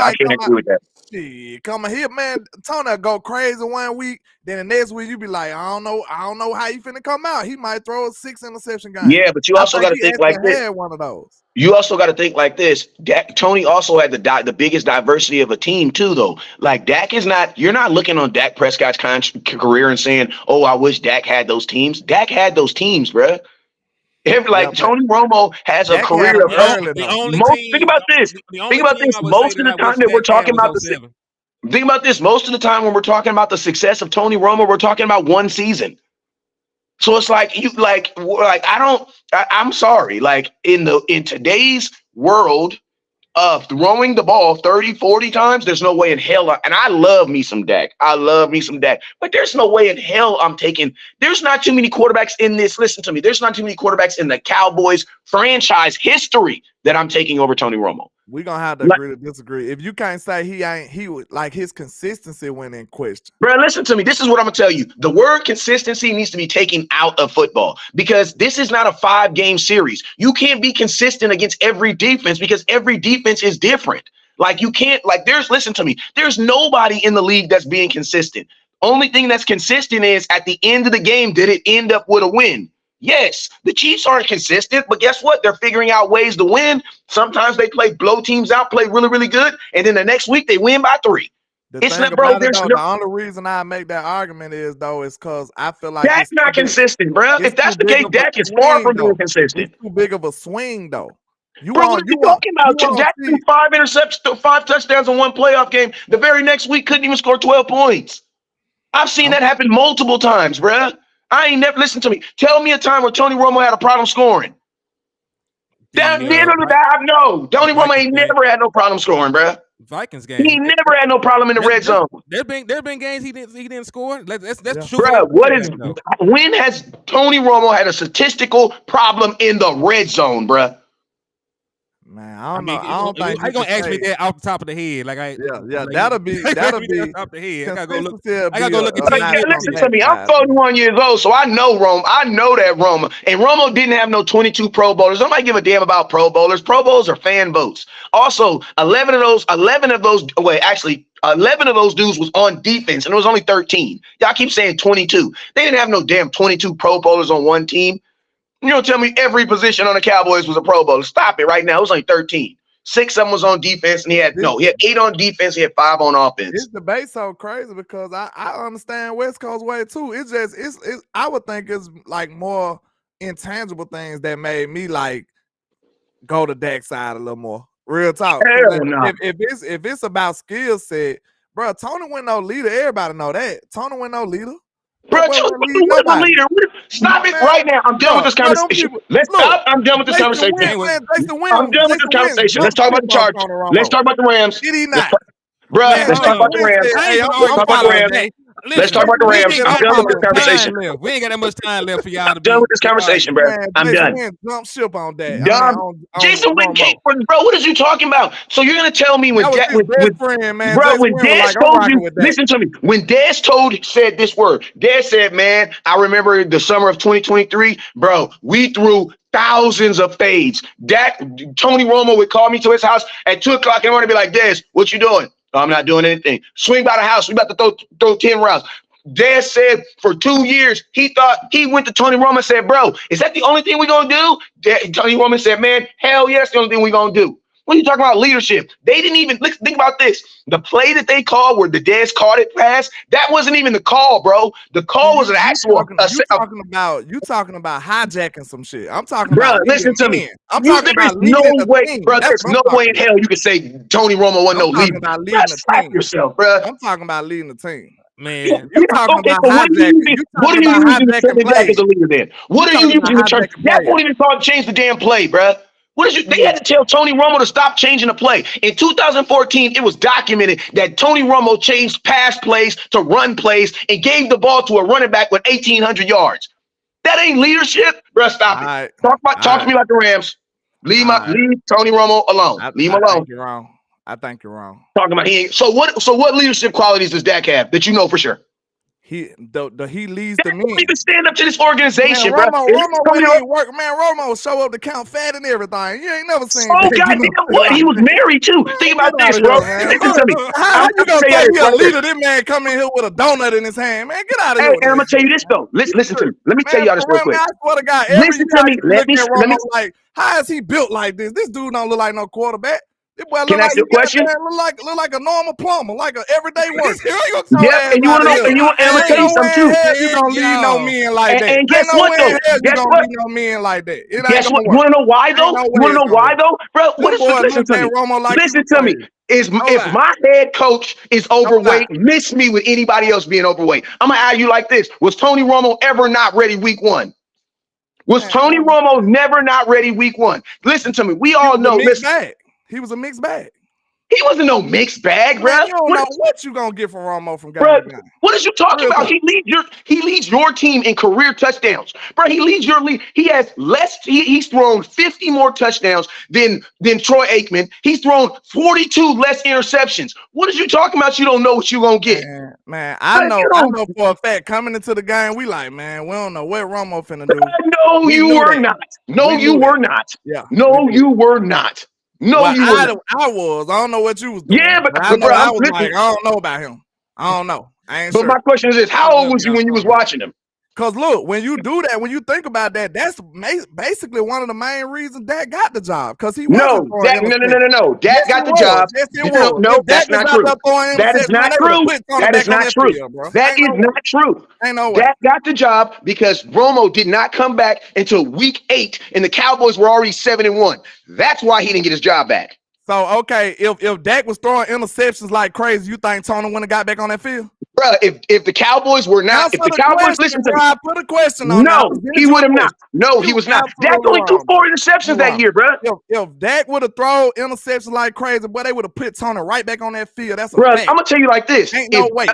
C: with that.
B: Shit, come here, man. Tony go crazy one week, then the next week you be like, I don't know how you finna come out. He might throw a 6 interception game.
C: Yeah, but you also got to think like this.
B: Had one of those.
C: You also got to think like this. Tony also had the biggest diversity of a team too, though. Like Dak is not. You're not looking on Dak Prescott's career and saying, "Oh, I wish Dak had those teams." Dak had those teams, bro. Tony Romo has a career of think about this. Think about this. Most of the time that we're talking about think about this. Most of the time when we're talking about the success of Tony Romo, we're talking about one season. So it's like I'm sorry. Like in today's world of throwing the ball 30, 40 times, there's no way in hell. And I love me some Dak. But there's no way in hell I'm taking. There's not too many quarterbacks in this. Listen to me. There's not too many quarterbacks in the Cowboys franchise history that I'm taking over Tony Romo.
B: We're gonna have to agree to disagree. If you can't say he would like his consistency went in question.
C: Bro, listen to me. This is what I'm gonna tell you. The word consistency needs to be taken out of football because this is not a 5-game series. You can't be consistent against every defense because every defense is different. Like you can't, listen to me. There's nobody in the league that's being consistent. Only thing that's consistent is at the end of the game, did it end up with a win? Yes, the Chiefs aren't consistent, but guess what? They're figuring out ways to win. Sometimes they blow teams out, play really, really good, and then the next week they win by 3.
B: The only reason I make that argument is because I feel like
C: Dak's not consistent, bro. If that's the case, Dak is far from being consistent.
B: It's too big of a swing, though.
C: What are you talking about? Dak threw 5 interceptions, 5 touchdowns in one playoff game. The very next week couldn't even score 12 points. I've seen that happen multiple times, bro. I ain't never listened to me. Tell me a time where Tony Romo had a problem scoring. No. Tony Romo ain't never had no problem scoring, bro.
A: Vikings game.
C: He never had no problem in the red zone.
A: There been games he didn't score. That's the truth.
C: Bro, when has Tony Romo had a statistical problem in the red zone, bro?
B: Man, I don't know. I don't think
A: you gonna ask me that off the top of the head.
B: That'll be
A: off the head. I gotta go look at
C: listen to me. I'm 41 years old, so I know Rome. I know that Roma. And Romo didn't have no 22 Pro Bowlers. Nobody give a damn about Pro Bowlers. Pro Bowls are fan votes. Also, 11 of those dudes was on defense, and it was only 13. Y'all keep saying 22. They didn't have no damn 22 Pro Bowlers on one team. You don't tell me every position on the Cowboys was a Pro Bowler. Stop it right now. It was only 13. 6 of them was on defense, and he had 8 on defense. He had 5 on offense.
B: This debate so crazy because I understand West Coast way too. It's just I would think it's like more intangible things that made me like go to Dak's side a little more. Real talk. If it's about skill set, bro, Tony wasn't no leader. Everybody know that. Tony wasn't no leader.
C: Bro, leader. Stop it right now. I'm done with this conversation. Stop. I'm done with this conversation. I'm done with this conversation. Let's talk about the Chargers. Let's talk about the Rams.
B: Did he not?
C: Bro, let's talk about the Rams.
A: Let's talk about the Rams.
C: Let's
A: Listen,
C: talk about the
A: we
C: Rams.
A: ain't
C: I'm
A: got
C: done
A: that
C: with this
A: much
C: conversation.
A: time left. We ain't got that much time left for y'all
C: I'm
A: to
C: done
A: be
C: with this conversation, bro.
B: Man,
C: I'm
B: Jason,
C: done.
B: we ain't jump ship on that.
C: Done.
B: On
C: Jason Witten came
B: Romo.
C: for, bro. What is you talking about? So you're gonna tell me when
B: That was
C: Dak,
B: his best friend, man.
C: bro,
B: Jason
C: when
B: Witten was
C: Dez
B: like, I'm
C: told
B: rocking
C: you,
B: with that.
C: listen to me. When Dez said this word, Dez said, man, I remember the summer of 2023, bro. We threw thousands of fades. Tony Romo would call me to his house at 2:00 in the morning and be like, Dez, what you doing? "Oh, I'm not doing anything. Swing by the house. We about to throw 10 rounds. Dez said for 2 years, he went to Tony Romo and said, bro, is that the only thing we're going to do? Tony Romo said, man, hell yes, the only thing we're going to do. What are you talking about leadership? They didn't even think about this. The play that they called where the Dez caught it pass, that wasn't even the call, bro. The call was an actual.
B: You talking about hijacking some shit. I'm talking
C: Bro,
B: about
C: listen
B: leading
C: to me.
B: in. I'm talking
C: There is
B: about
C: no
B: leading the
C: way,
B: team.
C: bro.
B: That's
C: There's
B: what I'm
C: no way
B: talking
C: in
B: about.
C: hell you can say Tony Romo wasn't no
B: I'm
C: leader.
B: talking about leading the
C: Slap
B: team.
C: yourself, bro.
B: I'm talking about leading the team.
A: Man,
B: You talking
C: Okay,
B: about
C: so
B: hijacking. You
C: what
B: talking
C: are you
B: about
C: using to
B: hijacking
C: turn Dak as
B: plays.
C: a leader then? What are you
B: talking about
C: using to turn?
B: hijacking
C: Dak
B: plays.
C: won't even call change the damn play, bro. They had to tell Tony Romo to stop changing the play. In 2014, it was documented that Tony Romo changed pass plays to run plays and gave the ball to a running back with 1,800 yards. That ain't leadership, bro. Stop it.
B: Right.
C: Talk to me like the Rams. Leave Tony Romo alone. Leave him alone.
B: Think you're wrong. I think you're wrong.
C: Talking about he ain't. So what leadership qualities does Dak have that you know for sure?
B: He leads
C: Dak
B: the
C: won't
B: men.
C: even stand up to this
B: Man,
C: organization, bro.
B: Romo wouldn't even work. Man, Romo show up to count fat and everything. You ain't never seen
C: Oh
B: that.
C: goddamn what? He was married too.
B: Man,
C: Think about
B: get out
C: this,
B: of
C: bro.
B: here, man.
C: Listen to me.
B: How
C: I'm
B: you gonna
C: tell
B: say
C: you
B: he
C: this
B: a
C: right
B: leader? This man come in here with a donut in his hand. Man, get out of
C: Hey,
B: here with
C: and I'm
B: that
C: gonna tell
B: shit,
C: you this
B: man.
C: though. Listen to me. Let me tell
B: Man,
C: y'all this real quick.
B: I swear to God, every
C: Listen
B: year
C: to
B: I
C: me.
B: used to look at Romo like, how is he built like this? This dude don't look like no quarterback. This boy
C: Can
B: look
C: I
B: like
C: ask you a question?
B: look like a normal plumber, like an everyday worker.
C: Yep, and you want to know, and I'm gonna tell you
B: Ain't no
C: something
B: way
C: too.
B: in hell you gonna lead no men like that.
C: And guess
B: Ain't no
C: what
B: way
C: though?
B: in hell you
C: Guess
B: gonna
C: what?
B: lead no men like that. It ain't
C: Guess what?
B: gonna
C: You
B: work.
C: want to know why
B: Ain't
C: though?
B: no
C: You
B: way
C: want to
B: it's
C: know
B: gonna
C: why
B: work.
C: though, bro?
B: This boy
C: Listen
B: looked
C: to
B: at
C: me.
B: Romo like
C: Listen
B: he was
C: to me.
B: crazy.
C: If my head coach is overweight, miss me with anybody else being overweight. I'm gonna ask you like this: was Tony Romo ever not ready week 1? Was Tony Romo never not ready week 1? Listen to me. We all know. Listen,
B: He was a mixed bag.
C: he wasn't no mixed bag, bro.
B: Man, you don't know what you gonna get from Romo from game
C: Bro,
B: to game.
C: what is you talking about?
B: Talk.
C: He leads your team in career touchdowns. Bro, he leads your lead. He has he's thrown 50 more touchdowns than Troy Aikman. He's thrown 42 less interceptions. What is you talking about? You don't know what you're gonna get.
B: Man, I know for a fact coming into the game, we like, man, we don't know what Romo finna do.
C: No, you were not. No, you were not.
B: Yeah.
C: No, you were not. No, you were not.
B: I was. I don't know what you was doing.
C: Yeah, but
B: I know
C: bro,
B: I was
C: listen,
B: like, I don't know about him. I don't know. I ain't
C: but
B: sure.
C: my question is this: how old was you when you was watching him?
B: Because look, when you do that, when you think about that, that's basically one of the main reasons Dak got the job. Because he wasn't throwing interceptions.
C: No. Dak got the job.
B: Yes, it was.
C: No, that's not true. That is not true. That is not true. That is not true.
B: Ain't no way.
C: Dak got the job because Romo did not come back until week 8, and the Cowboys were already 7-1. That's why he didn't get his job back.
B: So, okay, if Dak was throwing interceptions like crazy, you think Tony wouldn't have got back on that field?
C: Bro, if the Cowboys were not, if the Cowboys listen to me,
B: I put a question on
C: no, he would have not. No, he was not. Dak only threw 4 interceptions that year, bro.
B: If Dak would have thrown interceptions like crazy, boy, they would have put Tony right back on that field. That's a
C: fact.
B: fact.
C: I'm gonna tell you like this.
B: Ain't no way.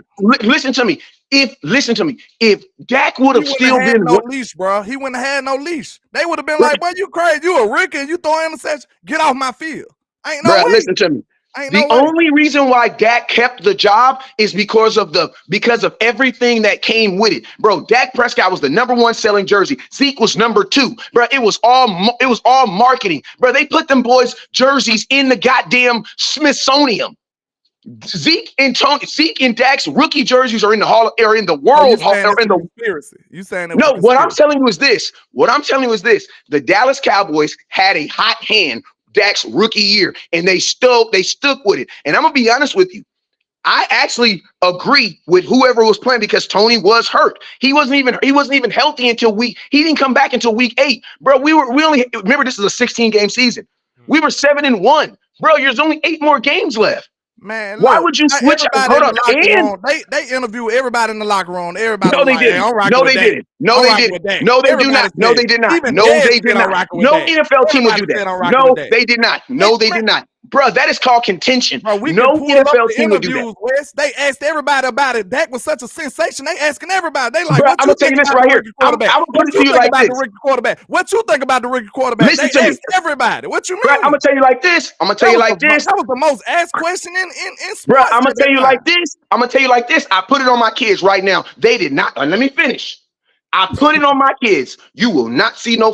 C: Listen to me. If Dak would have still been
B: no leash, bro, he wouldn't have had no leash. They would have been like, "Boy, you crazy? You a rookie and you throw interception? Get off my field." Ain't no way.
C: Listen to me. The only reason why Dak kept the job is because of everything that came with it. Bro, Dak Prescott was the #1 selling jersey. Zeke was #2. Bro, it was all marketing. Bro, they put them boys' jerseys in the goddamn Smithsonian. Zeke and Dak's rookie jerseys are in the world hall.
B: You saying
C: no? What I'm telling you is this. The Dallas Cowboys had a hot hand Dak's rookie year, and they stuck with it. And I'm gonna be honest with you. I actually agree with whoever was playing because Tony was hurt. He wasn't even healthy until he didn't come back until week 8. Bro, we only remember this is a 16-game season. We were 7-1. Bro, there's only 8 more games left.
B: Man,
C: why would you switch? Hold on.
B: They interview everybody in the locker room. Everybody.
C: No, they didn't. No, they didn't. No, they didn't. No, they do not. No, they did not. No, they did not. No NFL team would do that. No, they did not. No, they did not. Bro, that is called contention.
B: Bro, we
C: No
B: can pull up
C: NFL
B: the
C: team would do that.
B: interviews, Wes. They asked everybody about it. Dak was such a sensation. They asking everybody. They like,
C: Bro,
B: what
C: I'm
B: you
C: gonna tell you
B: think
C: this
B: about
C: right
B: the
C: here.
B: rookie quarterback?
C: I'm gonna
B: What
C: put it
B: you
C: to you
B: think
C: like
B: about the
C: this.
B: rookie quarterback? What you think about the rookie quarterback?
C: Listen
B: They
C: to me.
B: asked everybody. What you
C: Bro,
B: mean?
C: I'm gonna tell you like this. I'm gonna tell you like this.
B: That was the most asked question in
C: Bro,
B: sports
C: I'm gonna
B: at that
C: tell you
B: time.
C: like this. I'm gonna tell you like this. I put it on my kids right now. They did not. Let me finish. I put it on my kids. You will not see no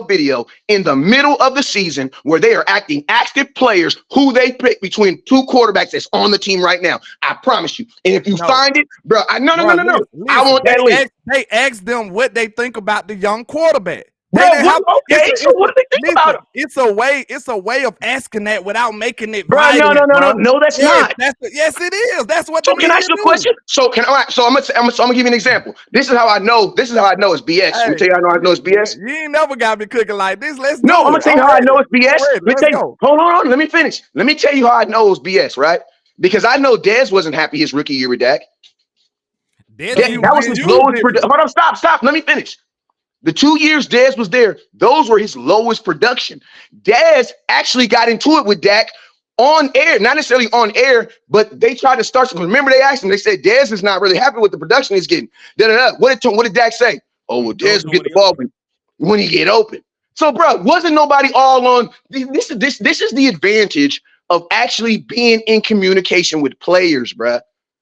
C: video in the middle of the season where they are acting active players who they pick between two quarterbacks that's on the team right now. I promise you. And if you find it, bro, no.
B: Listen,
C: I want that link.
B: They asked them what they think about the young quarterback.
C: Bro, okay. So what do they think about him?
B: It's a way of asking that without making it
C: bro.
B: violent,
C: No, that's not.
B: Yes, it is. That's what.
C: So can I ask you a question? So I'm gonna give you an example. This is how I know. This is how I know it's BS. Let me tell you how I know it's BS.
B: You ain't never got me cooking like this. Let's
C: no.
B: do
C: I'm gonna
B: it.
C: tell you how I know it's BS.
B: Let's go.
C: Hold on. Let me finish. Let me tell you how I know it's BS. Right? Because I know Dez wasn't happy his rookie year with Dak. That was his lowest production. Hold on. Stop. Let me finish. The 2 years Dez was there, those were his lowest production. Dez actually got into it with Dak on air, not necessarily on air, but they tried to start something. Remember, they asked him, they said, Dez is not really happy with the production he's getting. What did Dak say? Oh, well, Dez will get the ball when he get open. So, bro, wasn't nobody all on this is the advantage of actually being in communication with players, bro.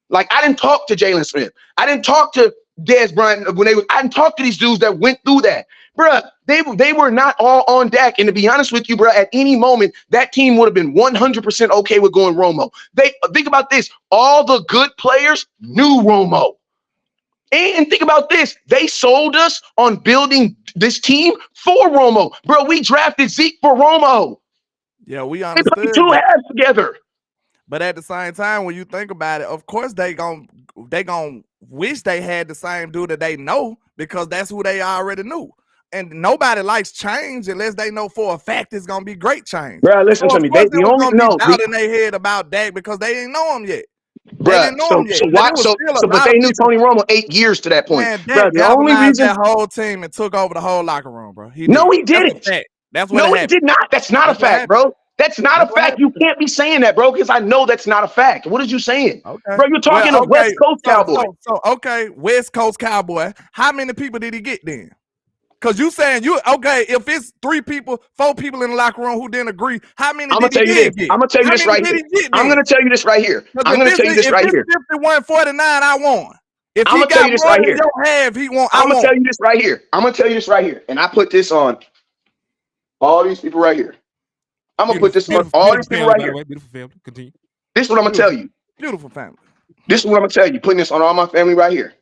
C: Like, I didn't talk to Jalen Smith. I didn't talk to Dez Bryant I didn't talk to these dudes that went through that. Bruh, they were not all on Dak. And to be honest with you, bruh, at any moment, that team would have been 100% okay with going Romo. Think about this. All the good players knew Romo. And think about this. They sold us on building this team for Romo. Bro, we drafted Zeke for Romo.
B: Yeah, we understood.
C: They put two halves together.
B: But at the same time, when you think about it, of course they gon' wish they had the same dude that they know, because that's who they already knew. And nobody likes change unless they know for a fact it's gonna be great change.
C: Bro, listen to me. They only know
B: in their head about Dak because they didn't know him yet.
C: Bro, but they knew Tony Romo 8 years to that point. Bro, the only reason
B: that whole team and took over the whole locker room, bro.
C: He didn't.
B: That's what
C: he did not. That's not a fact, bro. That's not a fact. You can't be saying that, bro, because I know that's not a fact. What are you saying? Okay. Bro, you're talking a West Coast Cowboy.
B: Okay, West Coast Cowboy. How many people did he get then? Because you saying if it's 3 people, 4 people in the locker room who didn't agree, how many did he get?
C: I'm gonna tell you this right here. I'm gonna tell you this right here. I'm gonna tell you this right here.
B: 51-49, I won. If
C: I'm
B: he
C: gonna tell you this right here.
B: He won.
C: I'm gonna tell you this right here. I'm gonna tell you this right here. And I put this on all these people right here. I'm gonna put this on all these people right here.
A: Beautiful family. Continue.
C: This is what I'm gonna tell you.
B: Beautiful family.
C: This is what I'm gonna tell you. Putting this on all my family right here.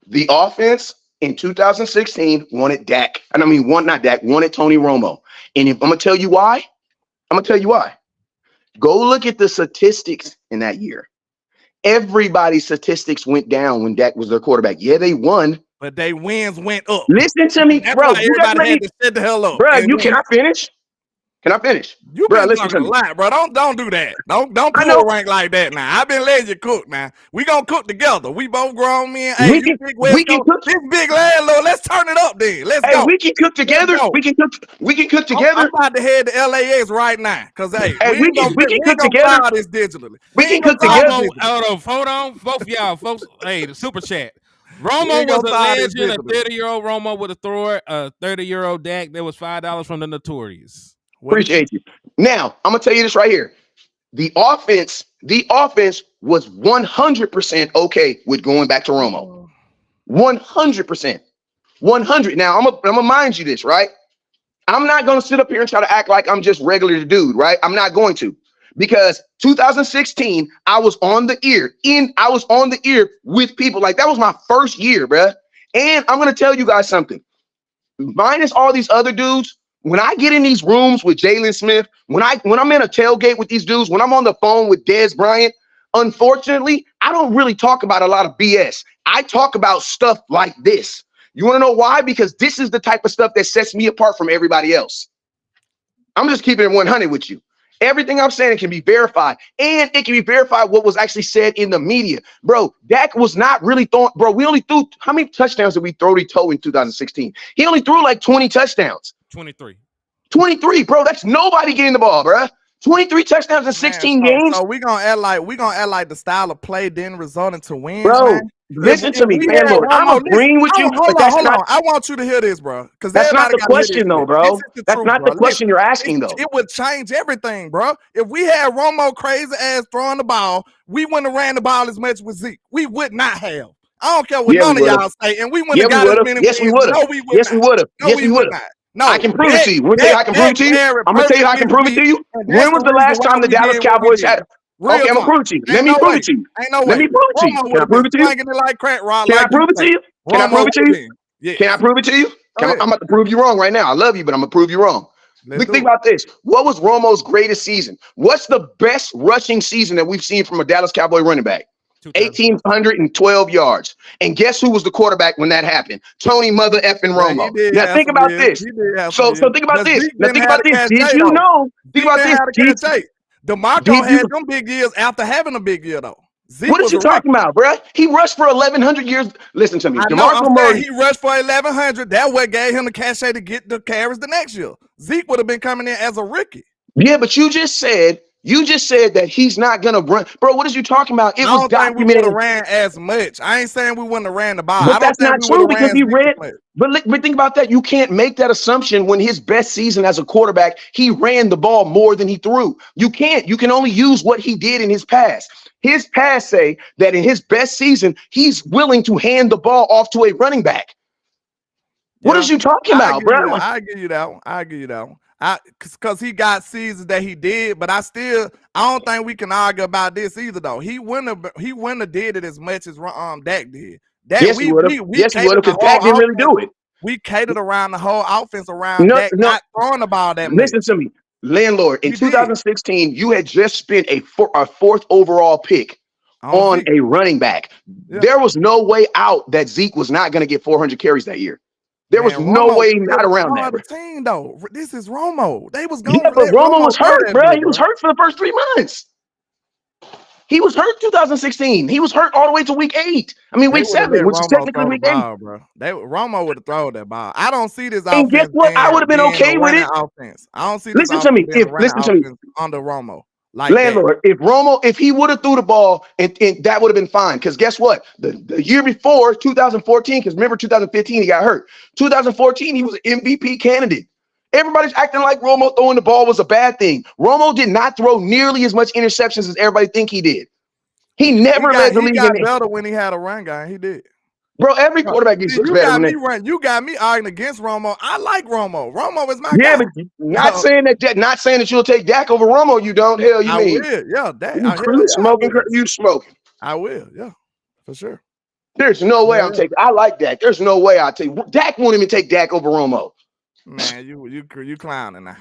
C: The offense in 2016 wanted Dak. Wanted Tony Romo. And I'm gonna tell you why. Go look at the statistics in that year. Everybody's statistics went down when Dak was their quarterback. Yeah, they won,
B: but their wins went up.
C: Listen to me, bro.
B: Everybody had to shut the hell up.
C: Bro, can I finish? Can I finish?
B: You been talking a lot, bro. Don't do that. Don't pull a rank like that now. I've been letting you cook now. We gonna cook together. We both grown men. Hey, we can cook. This big landlord. Let's turn it up then. Let's go.
C: We can cook together. We can cook together.
B: I'm about to head to LAX right now. Cause
C: we can cook together.
B: This digitally.
C: We can cook together.
A: Hold on, both of y'all, folks. Hey, the super chat. Romo was a legend. A 30-year-old Romo with a thrower. A 30-year-old Dak. There was $5 from the Notorious.
C: Appreciate you. Now, I'm gonna tell you this right here. The offense was 100% okay with going back to Romo. 100%. 100. Now, I'm gonna mind you this, right? I'm not gonna sit up here and try to act like I'm just regular dude, right? I'm not going to, because 2016, I was on the ear with people. Like, that was my first year, bruh. And I'm gonna tell you guys something. Minus all these other dudes. When I get in these rooms with Jalen Smith, when I'm in a tailgate with these dudes, when I'm on the phone with Dez Bryant, unfortunately, I don't really talk about a lot of BS. I talk about stuff like this. You want to know why? Because this is the type of stuff that sets me apart from everybody else. I'm just keeping it 100 with you. Everything I'm saying can be verified, and it can be verified what was actually said in the media. Bro, Dak was not really throwing. Bro, we only threw, how many touchdowns did we throw to toe in 2016? He only threw like 20 touchdowns.
A: 23,
C: bro. That's nobody getting the ball, bro. 23 touchdowns in 16
B: Man,
C: games.
B: so we gonna act like the style of play didn't result into wins,
C: Bro,
B: man.
C: listen to me,
B: we had
C: landlord. I'm
B: Romo,
C: agreeing with you, but
B: hold on. I want you to hear this, bro, because
C: that's not
B: everybody
C: the
B: got to hear
C: question,
B: this.
C: though, bro.
B: This is the
C: That's
B: truth,
C: not
B: bro.
C: the question you're asking, though.
B: It would change everything, bro. If we had Romo crazy ass throwing the ball, we wouldn't have ran the ball as much with Zeke. We would not have. I don't care what none of y'all say, and we wouldn't have got as many wins. No, we would not. No, we would not. No,
C: I can prove it to you. I'm gonna tell you how I can prove it to you. I'm gonna tell you how I can prove it to you. When was the last time the Dallas Cowboys had? Okay, I'm gonna prove it to you. Let me prove it to you.
B: Ain't no way.
C: Let me prove it to you. Can I prove it to you?
B: It like crack rod.
C: Can I prove it to you? Can I prove it to you?
B: Yeah.
C: Can I prove it to you? I'm about to prove you wrong right now. I love you, but I'm gonna prove you wrong. Think about this. What was Romo's greatest season? What's the best rushing season that we've seen from a Dallas Cowboy running back? 1,812 yards. And guess who was the quarterback when that happened? Tony mother effing Romo. Now think about this. So think about this. Now think about this. Did you know? Think about this.
B: DeMarco had them big years after having a big year, though.
C: What are you talking about, bro? He rushed for 1,100 years. Listen to me.
B: He rushed for 1,100. That what gave him the cachet to get the carries the next year. Zeke would have been coming in as a rookie.
C: Yeah, but you just said that he's not gonna run, bro. What is you talking about?
B: I don't think we would have ran as much. I ain't saying we wouldn't have ran the ball.
C: But that's not true because he ran. But think about that. You can't make that assumption when his best season as a quarterback, he ran the ball more than he threw. You can't. You can only use what he did in his past. His past say that in his best season, he's willing to hand the ball off to a running back. What is you talking about, bro?
B: I give you that one. Because he got seasons that he did, but I don't think we can argue about this either, though. He wouldn't have did it as much as Dak did.
C: Yes, he would have. Yes, he would have, because Dak didn't really do it.
B: We catered around the whole offense around Dak not throwing the ball that much.
C: Listen to me, landlord. In 2016, you had just spent a fourth overall pick on a running back. Yeah. There was no way out that Zeke was not going to get 400 carries that year. There was no way not around that.
B: Team, though. This is Romo. They was going.
C: Yeah, but Romo was hurt, bro. He was hurt for the first 3 months. He was hurt 2016. He was hurt all the way to week 8. I mean, week 7, which is technically week 8.
B: Bro. Romo would have thrown that ball. I don't see this.
C: And guess what? I would have been okay with it.
B: Offense. I don't see.
C: Listen to me. Listen to me.
B: Under Romo.
C: Like landlord, if he would have threw the ball and that would have been fine. Because guess what? The year before, 2014, because remember 2015, he got hurt. 2014, he was an MVP candidate. Everybody's acting like Romo throwing the ball was a bad thing. Romo did not throw nearly as much interceptions as everybody think he did. He never led the league.
B: He got better when he had a run guy. He did.
C: Bro, every quarterback gets better.
B: You got me arguing against Romo. I like Romo. Romo is my guy.
C: Yeah, but not saying that you'll take Dak over Romo. You don't. Hell, you mean?
B: I will. Yeah, Dak.
C: You smoking? You smoking?
B: I will. Yeah, for sure.
C: There's no way I'm taking. I like Dak. There's no way I'll take Dak. Won't even take Dak over Romo.
B: Man, you clowning now.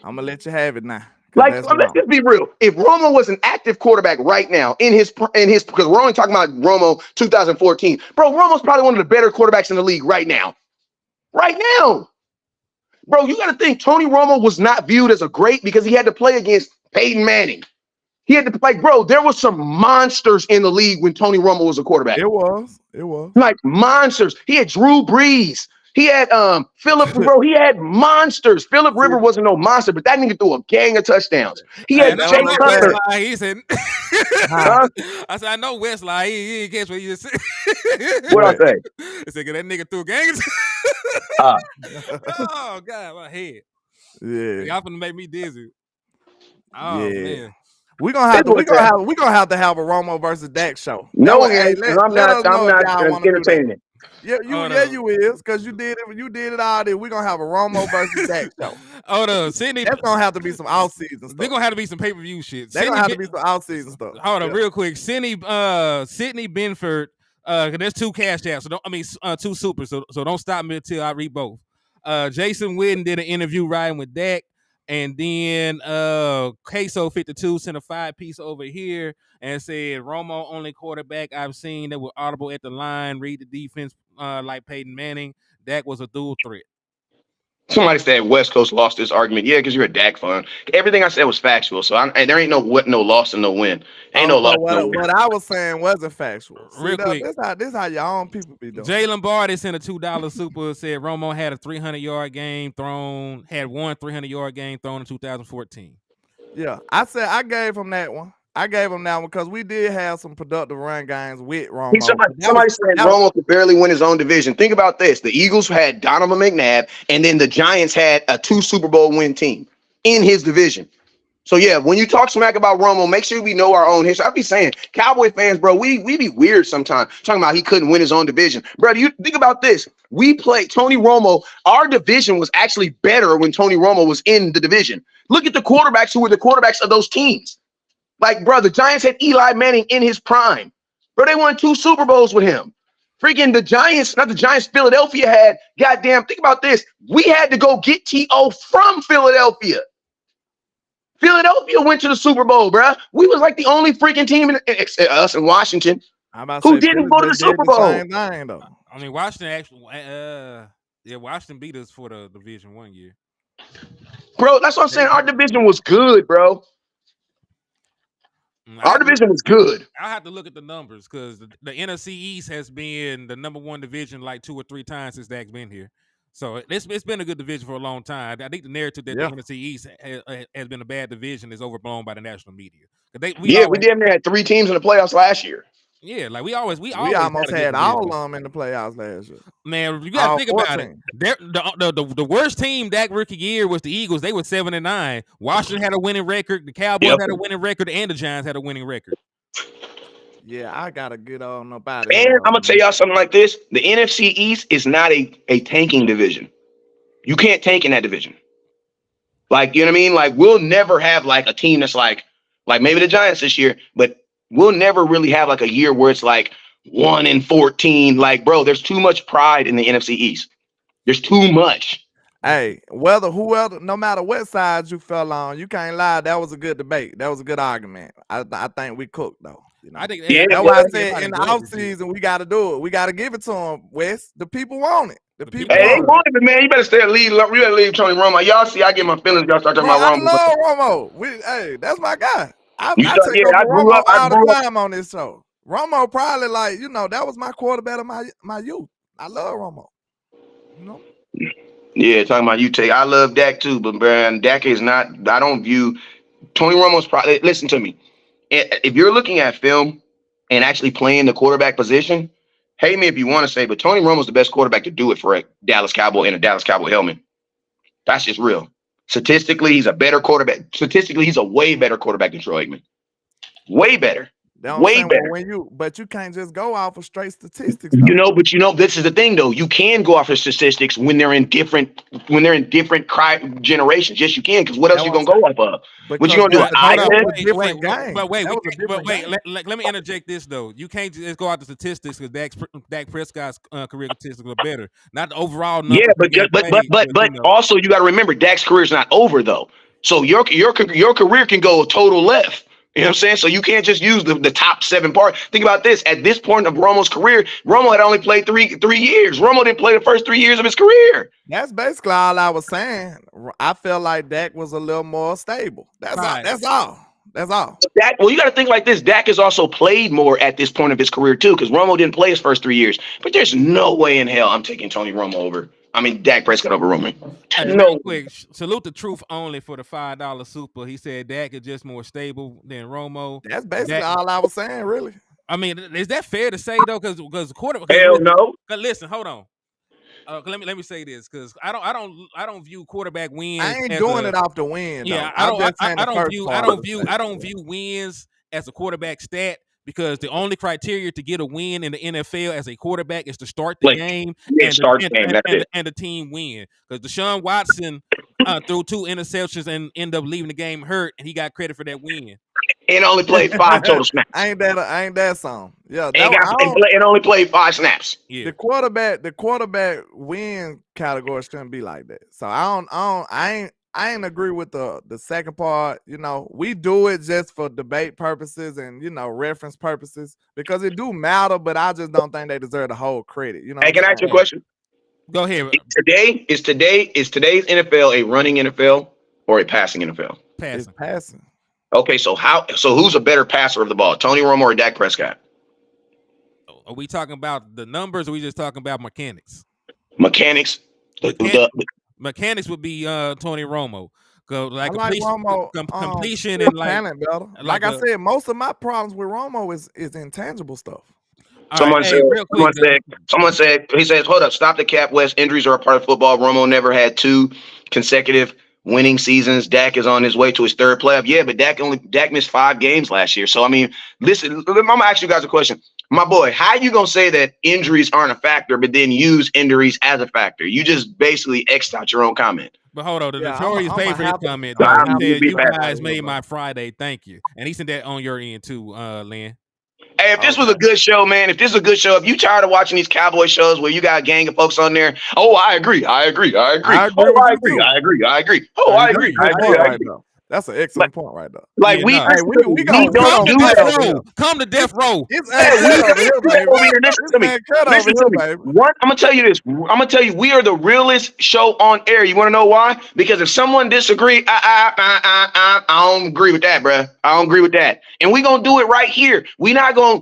B: I'm gonna let you have it now.
C: Like, let's just be real. If Romo was an active quarterback right now in his because we're only talking about Romo 2014, bro, Romo's probably one of the better quarterbacks in the league right now. Right now. Bro, you got to think Tony Romo was not viewed as a great because he had to play against Peyton Manning. He had to play, bro, there was some monsters in the league when Tony Romo was a quarterback.
B: It was.
C: Like monsters. He had Drew Brees. He had Philip, bro. He had monsters. Philip Rivers wasn't no monster, but that nigga threw a gang of touchdowns. He had Jay Cutler.
A: He said, I said, I know Westlaw. He didn't catch what you just said.
C: What I say?
A: I said, that nigga threw a gang of oh God, my head.
B: Yeah,
A: y'all finna make me dizzy. Oh man.
B: We're gonna have to have a Romo versus Dak show.
C: No, I'm not entertaining it.
B: Yeah, you is because you did it all day. We're gonna have a Romo versus Dak show.
A: Hold on, Sydney.
B: That's gonna have to be some off-season stuff.
A: They're gonna have to be some pay-per-view shit.
B: They're gonna have to be some off-season stuff.
A: Hold on, real quick. Sydney Benford, there's 2 cash apps, so 2 supers, so don't stop me until I read both. Jason Witten did an interview riding with Dak. And then Queso 52 sent a 5-piece over here and said Romo only quarterback I've seen that was audible at the line, read the defense like Peyton Manning. Dak was a dual threat.
C: Somebody said West Coast lost this argument. Yeah, because you're a Dak fan. Everything I said was factual. So and there ain't no loss and no win. Ain't no loss.
B: What I was saying wasn't factual.
A: Real quick.
B: This how your own people be doing.
A: Jay Lombardi sent a $2 super, said Romo had a 300-yard game thrown, had one 300-yard game thrown in 2014.
B: Yeah, I said I gave him that one. I gave him that one because we did have some productive run games with Romo.
C: Somebody said Romo could barely win his own division. Think about this: the Eagles had Donovan McNabb, and then the Giants had a 2 Super Bowl win team in his division. So yeah, when you talk smack about Romo, make sure we know our own history. I be saying, Cowboy fans, bro, we be weird sometimes talking about he couldn't win his own division, bro. You think about this: we played Tony Romo. Our division was actually better when Tony Romo was in the division. Look at the quarterbacks who were the quarterbacks of those teams. Like, bro, the Giants had Eli Manning in his prime, bro. They won 2 Super Bowls with him. Freaking the Giants, not the Giants, Philadelphia had. Goddamn, think about this: we had to go get T.O. from Philadelphia. Philadelphia went to the Super Bowl, bro. We was like the only freaking team us in Washington who didn't go to the Super Bowl.
B: Same thing, though.
A: I mean, Washington actually, Washington beat us for the division one year.
C: Bro, that's what I'm saying. Our division was good, bro. Our division was good.
A: I have to look at the numbers because the NFC East has been the number 1 division like 2 or 3 times since Dak's been here. So it's been a good division for a long time. I think the narrative that the NFC East has been a bad division is overblown by the national media.
C: We damn near had 3 teams in the playoffs last year.
A: Yeah, like we almost
B: had all of them in the playoffs last year.
A: Man, you got to think about it. The worst team Dak rookie year was the Eagles. They were 7-9. Washington had a winning record. The Cowboys had a winning record, and the Giants had a winning record.
B: Yeah, I gotta get on about it.
C: And I'm gonna tell y'all something like this: the NFC East is not a tanking division. You can't tank in that division. Like, you know what I mean? Like, we'll never have like a team that's like maybe the Giants this year, but we'll never really have like a year where it's like 1-14. Like, bro, there's too much pride in the NFC East. There's too much.
B: Hey, whoever, no matter what side you fell on, you can't lie. That was a good debate. That was a good argument. I think we cooked though. You know?
A: I think
B: that's why I said in the offseason we got to do it. We got to give it to them, Wes. The people want it. The people
C: want it, but man, you better stay lead. You better leave Tony Romo. Y'all see, I get my feelings. Y'all start talking about Romo.
B: I love Romo. Hey, that's my guy. I take over Romo all the time on this show. Romo probably that was my quarterback of my youth. I love Romo. You know.
C: Yeah, talking about you take. I love Dak too, but man, Dak is not. I don't view Tony Romo's probably. Listen to me. If you're looking at film and actually playing the quarterback position, hate me if you want to say, but Tony Romo's the best quarterback to do it for a Dallas Cowboy in a Dallas Cowboy helmet. That's just real. Statistically, he's a better quarterback. Statistically, he's a way better quarterback than Troy Aikman. Way better. Way better.
B: But you can't just go off of straight statistics.
C: Though. This is the thing though. You can go off of statistics when they're in different generations. Yes, you can. Because what else are you gonna go off of? What you gonna do?
A: Wait. Let me interject this though. You can't just go out the statistics because Dak Prescott's career statistics are better, not the overall number.
C: Yeah, but also you got to remember Dak's career is not over though. So your career can go total left. You know what I'm saying? So you can't just use the top 7 part. Think about this. At this point of Romo's career, Romo had only played three years. Romo didn't play the first 3 years of his career.
B: That's basically all I was saying. I felt like Dak was a little more stable. That's all.
C: Well, you got to think like this. Dak has also played more at this point of his career too, because Romo didn't play his first 3 years. But there's no way in hell I'm taking Tony Romo over. I mean, Dak Prescott over Romo.
A: Real quick, salute the truth only for the $5 super. He said Dak is just more stable than Romo.
B: That's basically all I was saying, really.
A: I mean, is that fair to say though? Because quarterback.
C: Hell no.
A: Listen, hold on. Let me say this because I don't view quarterback wins.
B: I ain't doing it off the win.
A: Yeah,
B: though.
A: I don't view wins as a quarterback stat. Because the only criteria to get a win in the NFL as a quarterback is to start the game and the team win. Because Deshaun Watson threw 2 interceptions and ended up leaving the game hurt, and he got credit for that win.
C: And only played 5 total snaps.
B: ain't that some? Yeah,
C: and only played 5 snaps.
A: Yeah.
B: The quarterback win category shouldn't be like that. So I ain't agree with the second part. We do it just for debate purposes and reference purposes because it do matter, but I just don't think they deserve the whole credit.
C: Hey, can I ask you a question?
A: Go ahead.
C: Is today's NFL a running NFL or a passing NFL?
A: Passing.
B: It's passing.
C: Okay, so who's a better passer of the ball, Tony Romo or Dak Prescott?
A: Are we talking about the numbers or are we just talking about mechanics?
C: Mechanics.
A: Mechanics would be Tony Romo Like
B: I like Romo.
A: completion and like
B: talent better. Like I said, most of my problems with Romo is intangible stuff.
A: All right, hey, real quick.
C: Someone said, he says, hold up, stop the cap, West. Injuries are a part of football. Romo never had 2 consecutive winning seasons. Dak is on his way to his 3rd playoff. Yeah, but Dak missed 5 games last year. So, I mean, listen, I'm going to ask you guys a question. My boy, how you going to say that injuries aren't a factor, but then use injuries as a factor? You just basically X'd out your own comment.
A: But hold on, the notorious paid for his comment.
C: No,
A: He said, you guys made my Friday. Thank you. And he said that on your end too, Lynn.
C: Hey, if this was a good show, man, if you tired of watching these Cowboy shows where you got a gang of folks on there, oh, I agree. Oh, I agree. Oh, I agree.
B: That's an excellent point right there.
C: Like we don't do that.
A: Come to death row.
B: It's over here, baby.
C: Listen to me. What I'm gonna tell you this. I'm gonna tell you we are the realest show on air. You want to know why? Because if someone disagree, I don't agree with that, bruh. I don't agree with that. And we gonna do it right here. We not gonna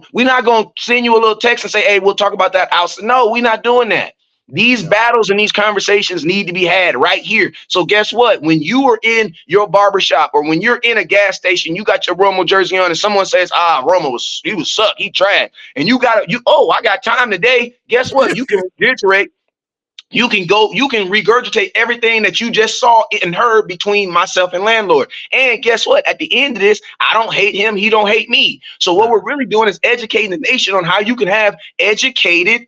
C: send you a little text and say, hey, we'll talk about that house. No, we're not doing that. These battles and these conversations need to be had right here. So guess what? When you are in your barbershop or when you're in a gas station, you got your Romo jersey on and someone says, Romo was suck. He trash. And I got time today. Guess what? You can reiterate. You can regurgitate everything that you just saw and heard between myself and landlord. And guess what? At the end of this, I don't hate him. He don't hate me. So what we're really doing is educating the nation on how you can have educated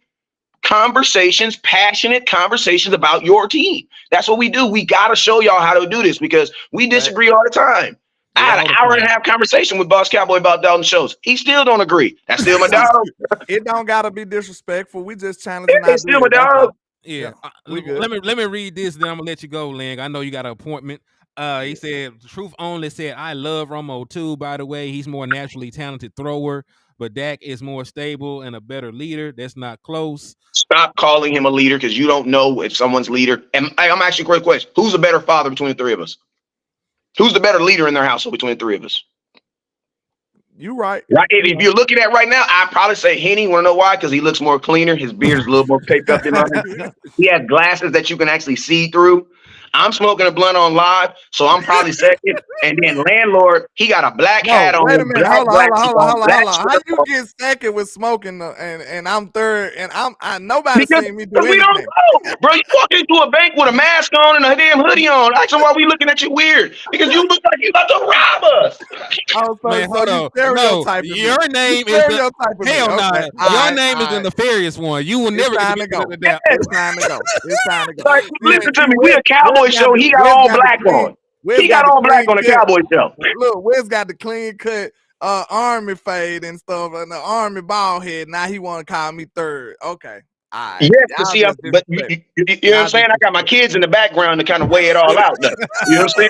C: conversations, passionate conversations about your team. That's what we do. We got to show y'all how to do this because we disagree all the time. I had an hour and a half conversation with Boss Cowboy about Dalton Schultz. He still don't agree. That's still my dog.
B: It don't gotta be disrespectful. We just challenging.
C: It's still my dog.
A: Yeah. Let me read this, then I'm gonna let you go, Ling. I know you got an appointment. He said, Truth Only said, I love Romo too, by the way. He's more naturally talented thrower, but Dak is more stable and a better leader. That's not close.
C: Stop calling him a leader because you don't know if someone's leader. And I'm asking a great question. Who's a better father between the 3 of us? Who's the better leader in their household between the 3 of us?
B: You right.
C: If you're looking at right now, I'd probably say Henny. Want to know why? Because he looks more cleaner. His beard is a little more taped up than mine. He has glasses that you can actually see through. I'm smoking a blunt on live, so I'm probably second. And then landlord, he got a black hat on.
B: Wait a minute, hold on. How you get second with smoking and I'm third and nobody seen me do anything?
C: We don't know, bro. You walk into a bank with a mask on and a damn hoodie on. Like, so why we looking at you weird? Because you look like you about to rob us.
A: Man, hold on. Your name is your name is the nefarious one. You will never get
B: to go. It's time to go.
C: Like, listen to me. We a Cowboy show. He got all black on. He got all black on the Cowboy show.
B: Look, Wiz got the clean cut army fade and stuff and the army ball head. Now he want to call me third. Okay. All right.
C: Yeah, see, but you know what I'm saying? I got my kids in the background to kind of weigh it all out. Though. You know what I'm saying?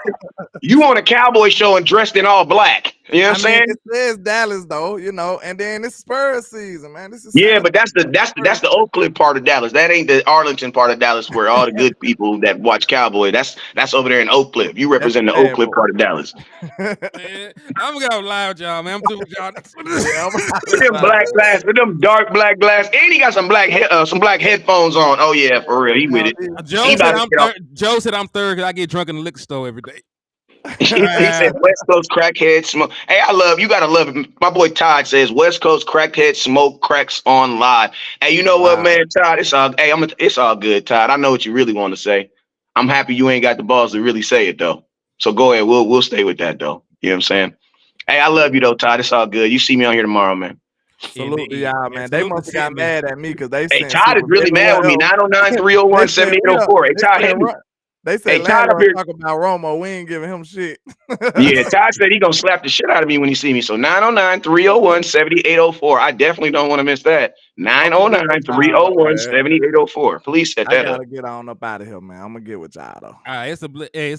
C: You on a Cowboy show and dressed in all black. You know what I'm saying?
B: It says Dallas though, you know, and then it's Spurs season, man. This is
C: but that's the Oak Cliff part of Dallas. That ain't the Arlington part of Dallas where all the good people that watch Cowboy. That's over there in Oak Cliff. You represent the Oak Cliff part of Dallas.
A: Man, I'm gonna go loud, y'all, man. I'm through with y'all.
C: With them black glass, with them dark black glass, and he got some black headphones on. Oh yeah, for real, he with it.
A: Joe said I'm third because I get drunk in the liquor store every day.
C: He said West Coast crackhead smoke. Hey, you gotta love it. My boy Todd says West Coast crackhead smoke cracks on live. Hey, you know what, man, Todd? It's all good, Todd. I know what you really want to say. I'm happy you ain't got the balls to really say it though. So go ahead, we'll stay with that though. You know what I'm saying? Hey, I love you though, Todd. It's all good. You see me on here tomorrow, man.
B: Salute to y'all, man. They must have got mad at me because they.
C: Hey, Todd is really mad with me. 909-301-7804. Hey, Todd hit me.
B: They said, Todd up here talk about Romo. We ain't giving him shit.
C: Yeah, Todd said he gonna slap the shit out of me when he see me. So 909-301-7804. I definitely don't want to miss that. 909-301-7804. Please set that up.
B: I gotta get on up out of here, man. I'm gonna get with y'all though.
A: All right, it's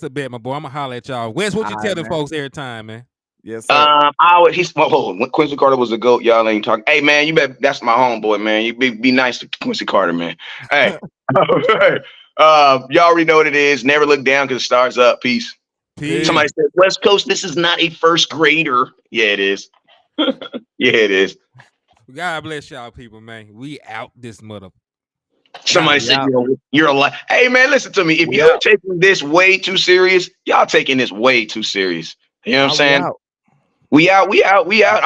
A: a bet, my boy. I'm gonna holler at y'all. Wes, what you tell the folks every time, man?
B: Yes, sir.
C: When Quincy Carter was a GOAT, y'all ain't talking. Hey, man, you bet. That's my homeboy, man. You be nice to Quincy Carter, man. Hey. Y'all already know what it is. Never look down because it starts up. Peace. Somebody said West Coast, this is not a first grader. Yeah, it is. Yeah, it is.
A: God bless y'all people, man. We out this mother.
C: Somebody
B: We
C: said
B: out.
C: you're a lie. Hey man, listen to me. If
B: We
C: you're
B: out.
C: taking this way too serious, y'all taking this way too serious. You know what I'm
B: Nah, we
C: saying?
B: out.
C: We out. We out. We out.